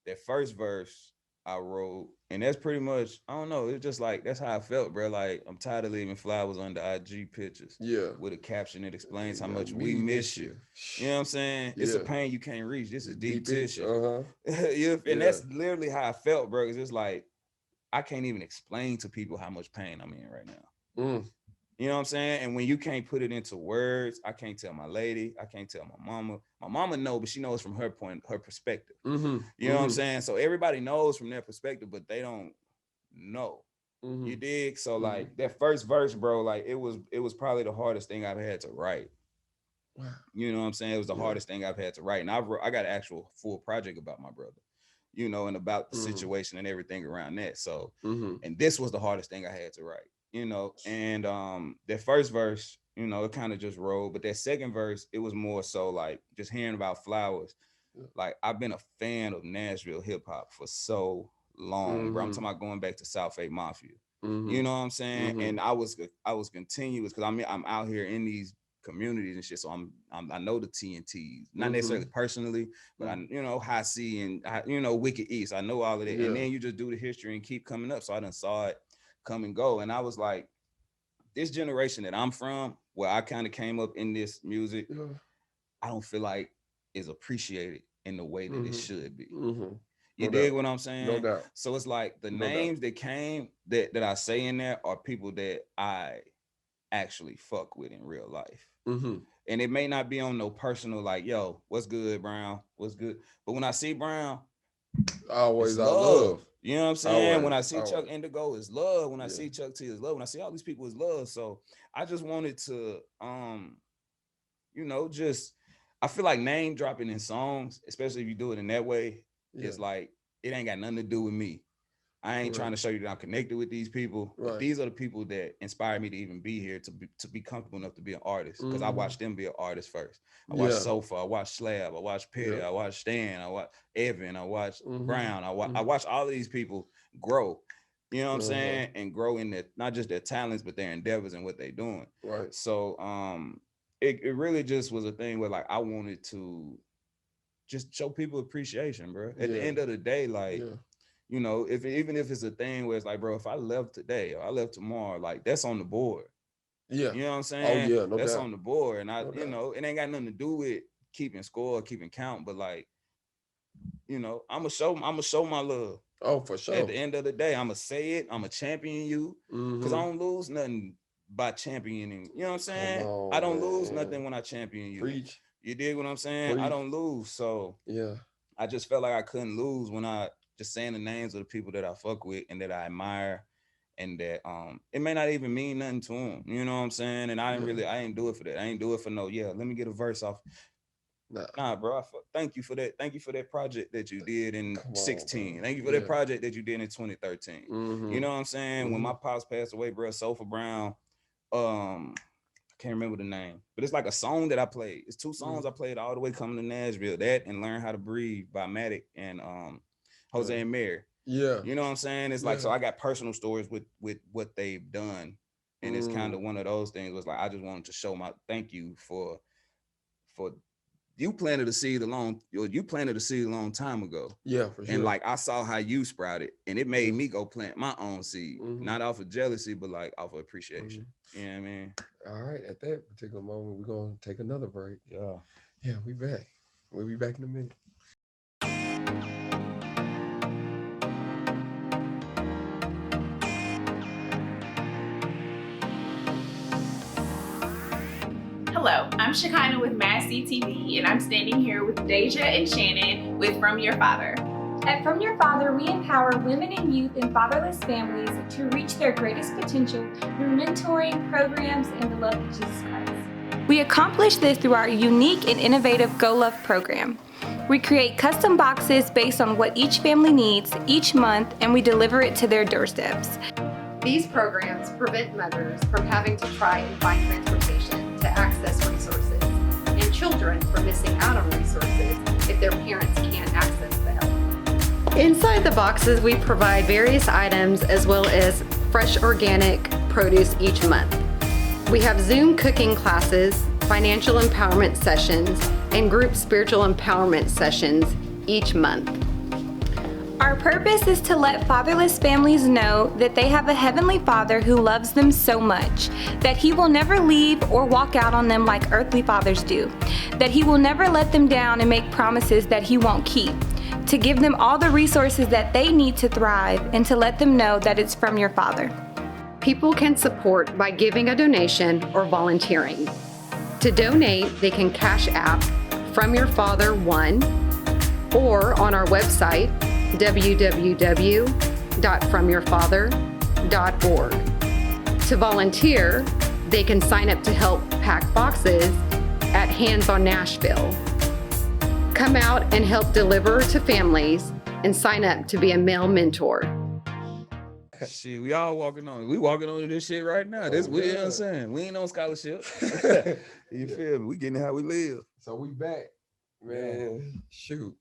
that first verse I wrote, and that's pretty much, I don't know, it's just like, that's how I felt, bro. Like, I'm tired of leaving flowers under IG pictures. Yeah. With a caption that explains how much we miss you. You know what I'm saying? It's a pain you can't reach. This is deep tissue. And that's literally how I felt, bro. It's just like, I can't even explain to people how much pain I'm in right now. You know what I'm saying? And when you can't put it into words, I can't tell my lady, I can't tell my mama. My mama knows, but she knows from her perspective. You know what I'm saying? So everybody knows from their perspective, but they don't know. You dig? So like that first verse, bro, like it was probably the hardest thing I've had to write. Wow. You know what I'm saying? It was the hardest thing I've had to write. And I got an actual full project about my brother, you know, and about the situation and everything around that. So, and this was the hardest thing I had to write. You know, and that first verse, you know, it kind of just rolled. But that second verse, it was more so like just hearing about flowers. Like I've been a fan of Nashville hip hop for so long, bro. I'm talking about going back to South 8 Mafia. You know what I'm saying? And I was continuous because I'm out here in these communities and shit. So I know the TNTs, not necessarily personally, but I High C and Wicked East. I know all of that. And then you just do the history and keep coming up. So I done saw it come and go, and I was like, this generation that I'm from, where I kind of came up in this music, I don't feel like is appreciated in the way that it should be. You dig what I'm saying? No doubt. So it's like the names that came that I say in there are people that I actually fuck with in real life. And it may not be on no personal like, yo, what's good, Brown? What's good? But when I see Brown, always love. You know what I'm saying? When I see Chuck Indigo, is love. When I see Chuck T, is love. When I see all these people, is love. So I just wanted to, I feel like name dropping in songs, especially if you do it in that way, is like, it ain't got nothing to do with me. I ain't trying to show you that I'm connected with these people, but these are the people that inspired me to even be here, to be comfortable enough to be an artist. Because I watched them be an artist first. I watched Sofa, I watched Slab, I watched Petty, I watched Stan, I watched Evan, I watched Brown, I watched all of these people grow. You know what I'm saying? And grow in their, not just their talents, but their endeavors and what they're doing. Right. So it really just was a thing where like I wanted to just show people appreciation, bro. At the end of the day, like, you know, even if it's a thing where it's like, bro, if I left today or I left tomorrow, like that's on the board. Yeah. You know what I'm saying? Oh yeah, no that's doubt. on the board. And you know, it ain't got nothing to do with keeping score or keeping count, but like, you know, I'ma show my love. Oh, for sure. At the end of the day, I'ma say it, I'ma champion you. Cause I don't lose nothing by championing. You know what I'm saying? I don't lose nothing when I champion you. Preach. You dig what I'm saying? Preach. I don't lose. So yeah, I just felt like I couldn't lose when I just saying the names of the people that I fuck with and that I admire, and that it may not even mean nothing to them. You know what I'm saying? And I ain't do it for that. I ain't do it for no, let me get a verse off. Nah, bro. Thank you for that. Thank you for that project that you did in 16. Thank you for that project that you did in 2013. You know what I'm saying? When my pops passed away, bro, Sofa Brown, I can't remember the name, but it's like a song that I played. It's two songs I played all the way coming to Nashville. That and Learn How to Breathe by Matic and Jose and Mary. Yeah. You know what I'm saying? It's like, so I got personal stories with what they've done. And it's kind of one of those things was like, I just wanted to show my thank you for you planted a seed a long time ago. Yeah, for sure. And like I saw how you sprouted, and it made me go plant my own seed, not off of jealousy, but like off of appreciation. You know what I mean? All right, at that particular moment, we're gonna take another break. Yeah, we back. We'll be back in a minute. Hello, I'm Shekinah with MassCtv, and I'm standing here with Deja and Shannon with From Your Father. At From Your Father, we empower women and youth in fatherless families to reach their greatest potential through mentoring, programs, and the love of Jesus Christ. We accomplish this through our unique and innovative Go Love program. We create custom boxes based on what each family needs each month, and we deliver it to their doorsteps. These programs prevent mothers from having to try and find transportation to access resources, and children from missing out on resources if their parents can't access the help. Inside the boxes, we provide various items as well as fresh organic produce each month. We have Zoom cooking classes, financial empowerment sessions, and group spiritual empowerment sessions each month. Our purpose is to let fatherless families know that they have a Heavenly Father who loves them so much, that He will never leave or walk out on them like earthly fathers do, that He will never let them down and make promises that He won't keep, to give them all the resources that they need to thrive, and to let them know that it's from your Father. People can support by giving a donation or volunteering. To donate, they can Cash App From Your Father 1 or on our website www.fromyourfather.org. To volunteer, they can sign up to help pack boxes at Hands on Nashville. Come out and help deliver to families and sign up to be a male mentor. Shit, we walking on this shit right now. You know what I'm saying? We ain't on scholarship. You feel me? We getting how we live. So we back, man. Shoot.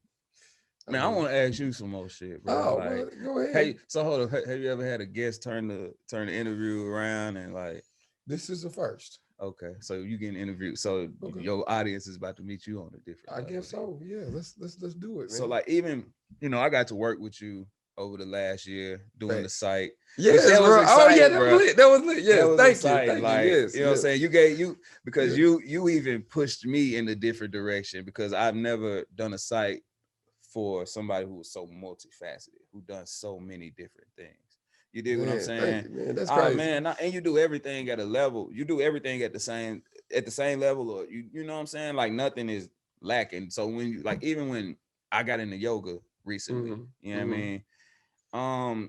Man, I want to ask you some more shit, bro. Oh, well, go ahead. Hey, so hold on. Have you ever had a guest turn the interview around and like? This is the first. Okay, so you getting interviewed. So your audience is about to meet you on a different. I guess so. Yeah, let's do it, man. So like, even I got to work with you over the last year doing the site. Yes, that bro. Exciting, that was lit. That was lit. Yes, thank you. Like, yes, you know what I'm saying? You because you even pushed me in a different direction, because I've never done a site for somebody who was so multifaceted, who done so many different things. You dig what I'm saying? Thank you, man. That's crazy. Man, and you do everything at a level. You do everything at the same level, or you know what I'm saying? Like nothing is lacking. So when you like, even when I got into yoga recently, you know what I mean? And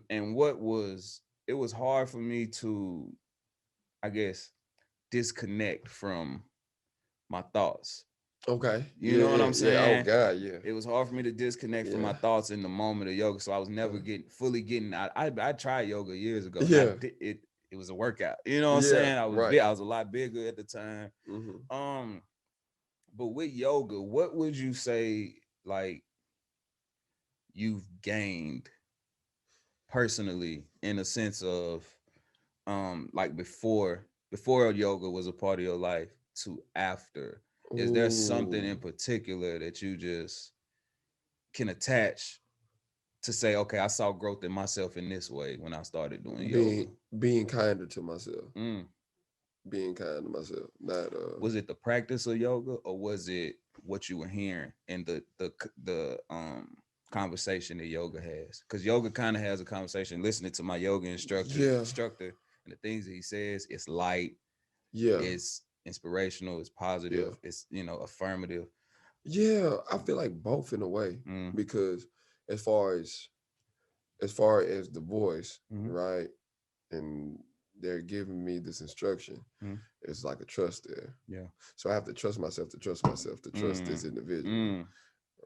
it was hard for me to, I guess, disconnect from my thoughts. Okay. You know what I'm saying? Oh God, yeah. It was hard for me to disconnect from my thoughts in the moment of yoga. So I was never fully getting out. I tried yoga years ago. Yeah. It was a workout. You know what I'm Yeah, saying? I right. was a lot bigger at the time. But with yoga, what would you say like you've gained personally in a sense of like before yoga was a part of your life to after? Is there something in Ooh. particular that you just can attach to say, okay, I saw growth in myself in this way when I started doing yoga? Being kinder to myself. Mm. Being kind to myself. Not Was it the practice of yoga, or was it what you were hearing in the conversation that yoga has? Because yoga kind of has a conversation. Listening to my yoga instructor and the things that he says, it's light, it's inspirational, it's positive, it's affirmative. Yeah, I feel like both in a way, because as far as the voice, right, and they're giving me this instruction, it's like a trust there. Yeah. So I have to trust myself to trust this individual,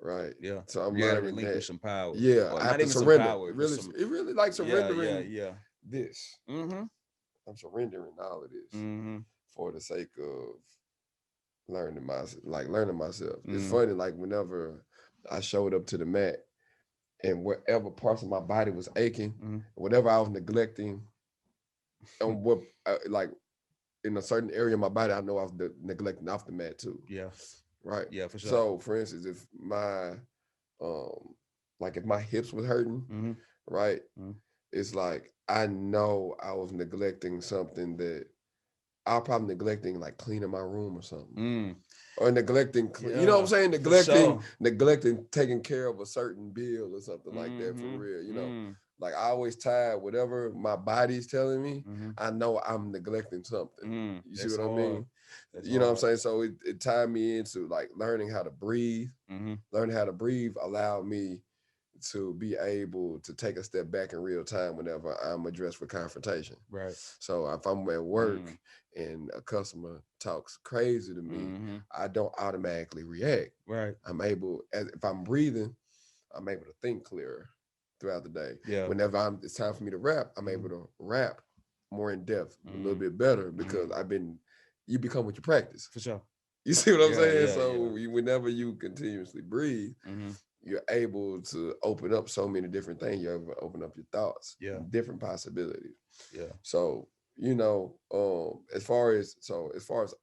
right? Yeah. So I'm You gotta learning relinquish that. some power. Yeah, Or I not have to even some surrender. power. It really like surrendering. Yeah. This. I'm surrendering all of this for the sake of learning myself. It's funny, like whenever I showed up to the mat and whatever parts of my body was aching, whatever I was neglecting, and what like in a certain area of my body, I know I was neglecting off the mat too. Yeah. Right. Yeah, for sure. So for instance, if my if my hips was hurting, right, it's like I know I was neglecting something that I'll probably neglecting like cleaning my room or something. Or neglecting, you know what I'm saying? Neglecting taking care of a certain bill or something like that for real. You know, like I always tie whatever my body's telling me, I know I'm neglecting something. You see what I mean? You know what I'm saying? So it tied me into like learning how to breathe. Learning how to breathe allowed me to be able to take a step back in real time whenever I'm addressed with confrontation. Right. So if I'm at work and a customer talks crazy to me, I don't automatically react. Right. I'm able, if I'm breathing, I'm able to think clearer throughout the day. Yeah. Whenever it's time for me to rap, I'm able to rap more in depth, a little bit better, because you become what you practice. For sure. You see what I'm saying? Yeah, so whenever you continuously breathe, you're able to open up so many different things. You're able to open up your thoughts, different possibilities. Yeah. So, you know, as far as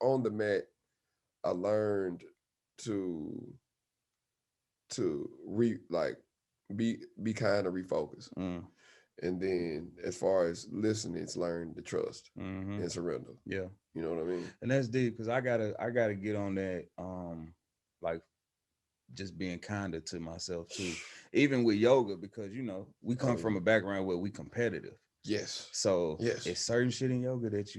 on the mat, I learned to be kind of refocus. And then as far as listening, it's learn to trust and surrender. Yeah. You know what I mean? And that's deep, because I gotta get on that like just being kinder to myself too. Even with yoga, because we come from a background where we competitive. Yes. So it's certain shit in yoga that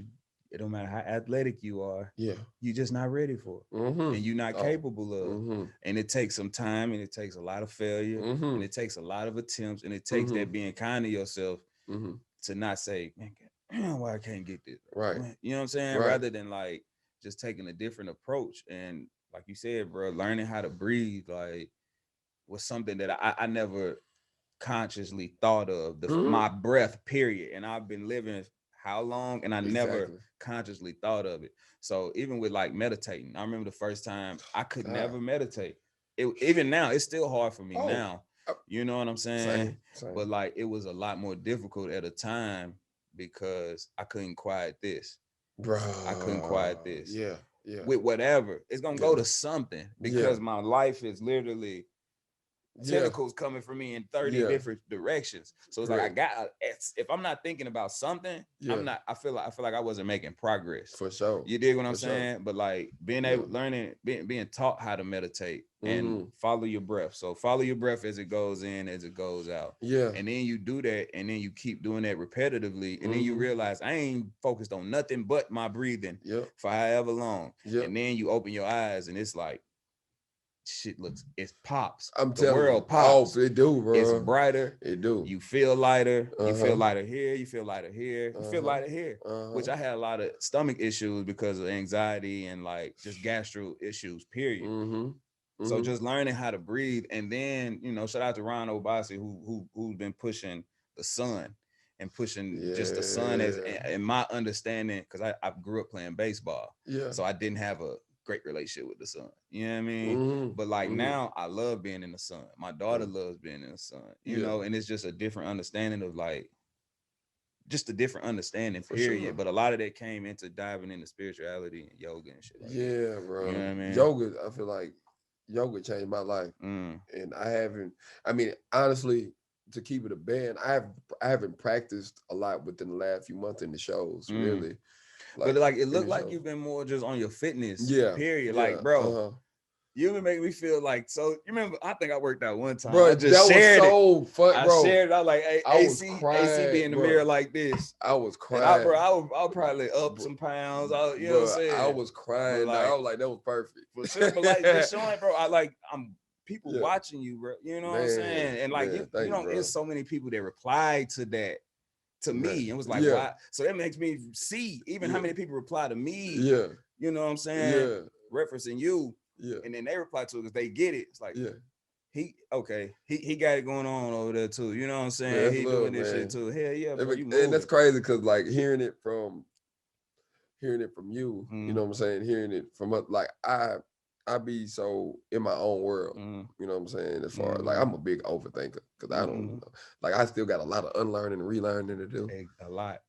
it don't matter how athletic you are, you're just not ready for, and you're not capable of. And it takes some time, and it takes a lot of failure, and it takes a lot of attempts, and it takes that being kind to yourself to not say, man, why I can't get this, right? You know what I'm saying? Right. Rather than like just taking a different approach. And like you said, bro, learning how to breathe like was something that I never consciously thought of, my breath, period. And I've been living how long, and I never consciously thought of it. So even with like meditating, I remember the first time I could never meditate. Even now, it's still hard for me now. You know what I'm saying? Same. But like it was a lot more difficult at a time because I couldn't quiet this. Bro, I couldn't quiet this. Yeah. With whatever. It's gonna go to something, because my life is literally tentacles coming from me in 30 different directions. So it's like if I'm not thinking about something, I feel like I wasn't making progress. For sure. You dig what I'm saying? But like being able learning, being taught how to meditate and follow your breath. So follow your breath as it goes in, as it goes out. Yeah. And then you do that, and then you keep doing that repetitively, and then you realize I ain't focused on nothing but my breathing for however long. And then you open your eyes, and it's like shit looks, it pops. I'm the telling world you, pops. it do, bro. It's brighter. It do. You feel lighter. You feel Uh-huh. lighter here. You feel lighter here. You feel lighter here. Which I had a lot of stomach issues because of anxiety and like just gastro issues. Period. So just learning how to breathe, and then shout out to Ron Obasi who's been pushing the sun and pushing just the sun as in my understanding, because I grew up playing baseball. Yeah. So I didn't have a great relationship with the sun. You know what I mean? But like now I love being in the sun. My daughter loves being in the sun, you know, and it's just a different understanding of like just a different understanding, period. Sure. But a lot of that came into diving into spirituality and yoga and shit like that. Bro. You know what I mean? Yoga, I feel like yoga changed my life. And honestly, to keep it a band, I haven't practiced a lot within the last few months in the shows, really. But like it looked like you've been more just on your fitness, period. Yeah, like, bro, you would make me feel like, so you remember, I think I worked out one time. Bro, I just that shared was so it. fun, bro. I shared it. I was like, hey, AC be in the mirror like this. I was crying. And I would probably up some pounds. You know what I'm saying? I was crying. Like, I was like, that was perfect. For sure, but like just showing, bro, I'm people watching you, bro. You know what I'm saying? And like you know, there's so many people that reply to that. To me, and was like, why? So that makes me see even how many people reply to me. Yeah, you know what I'm saying? Referencing you. Yeah, and then they reply to it because they get it. It's like, he got it going on over there too. You know what I'm saying? He doing this shit too. Hell yeah, bro, and that's crazy because like hearing it from you, you know what I'm saying? Hearing it from like I be so in my own world, you know what I'm saying? As far as like I'm a big overthinker because I don't know. Like I still got a lot of unlearning and relearning to do. A lot.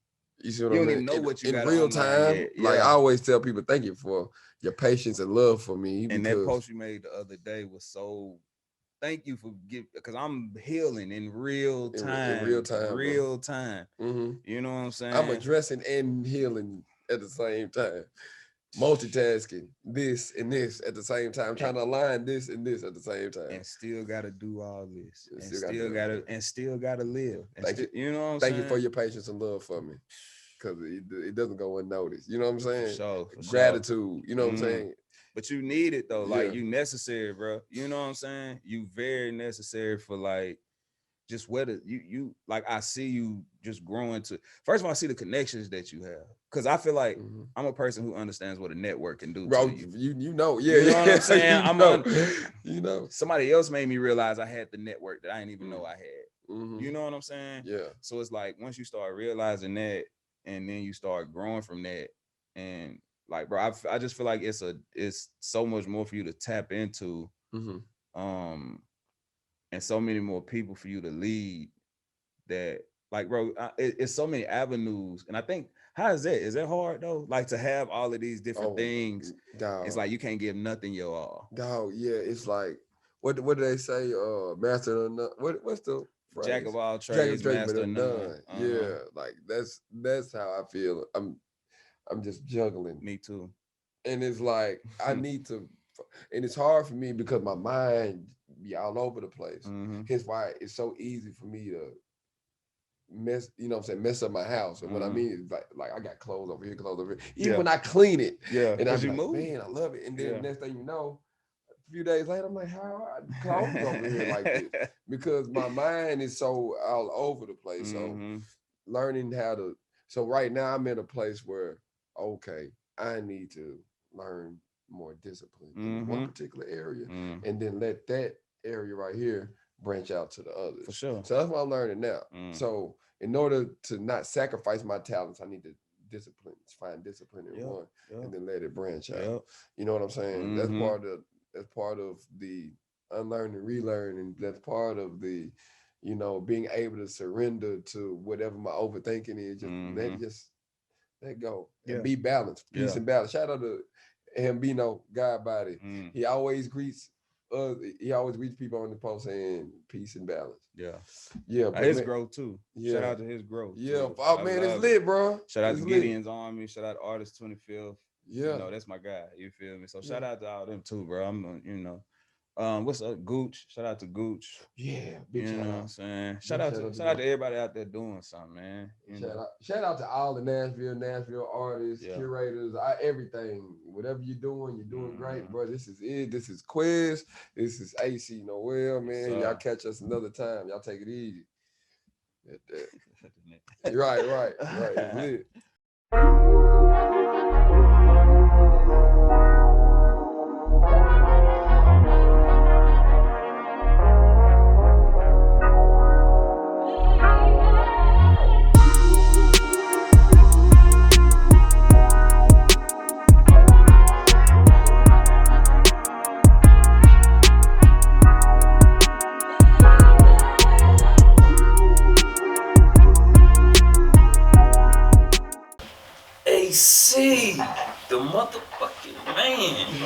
You see what I mean? You don't even know what you got in real time. Like I always tell people, thank you for your patience and love for me. And that post you made the other day was so. Thank you for giving, because I'm healing in real time. In real time. Real time. You know what I'm saying? I'm addressing and healing at the same time. Multitasking this and this at the same time, trying to align this and this at the same time, and still got to do all this, and still got to live. Thank you. You know what I'm saying? Thank you for your patience and love for me, because it doesn't go unnoticed. You know what I'm saying? For Gratitude. You know what I'm saying? But you need it though, like you necessary, bro. You know what I'm saying? You very necessary for like just whether you like I see you just growing to. First of all, I see the connections that you have, because I feel like I'm a person who understands what a network can do. Bro, to you. You know, you know what I'm saying? You know, somebody else made me realize I had the network that I didn't even know I had. You know what I'm saying? Yeah. So it's like once you start realizing that, and then you start growing from that, and like, bro, I just feel like it's so much more for you to tap into, and so many more people for you to lead. That, like, bro, it's so many avenues, and I think, how is that? Is that hard though? Like to have all of these different things, dog. It's like you can't give nothing your all. Dog, yeah, it's like what do they say? Master of none. What's the phrase? Jack of all trades, master of none. Yeah, like that's how I feel. I'm just juggling. Me too. And it's like I need to, and it's hard for me because my mind be all over the place. Hence why it's so easy for me to mess up my house. And what I mean is like I got clothes over here, even when I clean it, and I'm like, move? Man, I love it. And then the next thing you know, a few days later, I'm like, how are clothes over here like this? Because my mind is so all over the place. So learning how to, so right now I'm in a place where, okay, I need to learn more discipline in one particular area, and then let that area right here branch out to the others. For sure. So that's what I'm learning now. So in order to not sacrifice my talents, I need to find discipline in one, and then let it branch out. You know what I'm saying? That's part of the unlearning, relearning. That's part of the, being able to surrender to whatever my overthinking is. Just let go and be balanced, peace and balance. Shout out to Hambino, God body. He always greets people on the post saying peace and balance. But his growth too. Shout out to his growth. Oh man, it's lit, bro. Shout out to Gideon's Army. Shout out to Artist 25th. Yeah, that's my guy. You feel me? So shout out to all them too, bro. I'm What's up, Gooch? Shout out to Gooch. Yeah, big You shout know what out. I'm saying? Big Shout out to Gooch. everybody out there doing something, man. Shout out to all the Nashville artists, curators, everything. Whatever you're doing great, bro. This is it. This is Quez. This is AC Noel, man. Y'all catch us another time. Y'all take it easy. Right. It's lit. AC, the motherfucking man.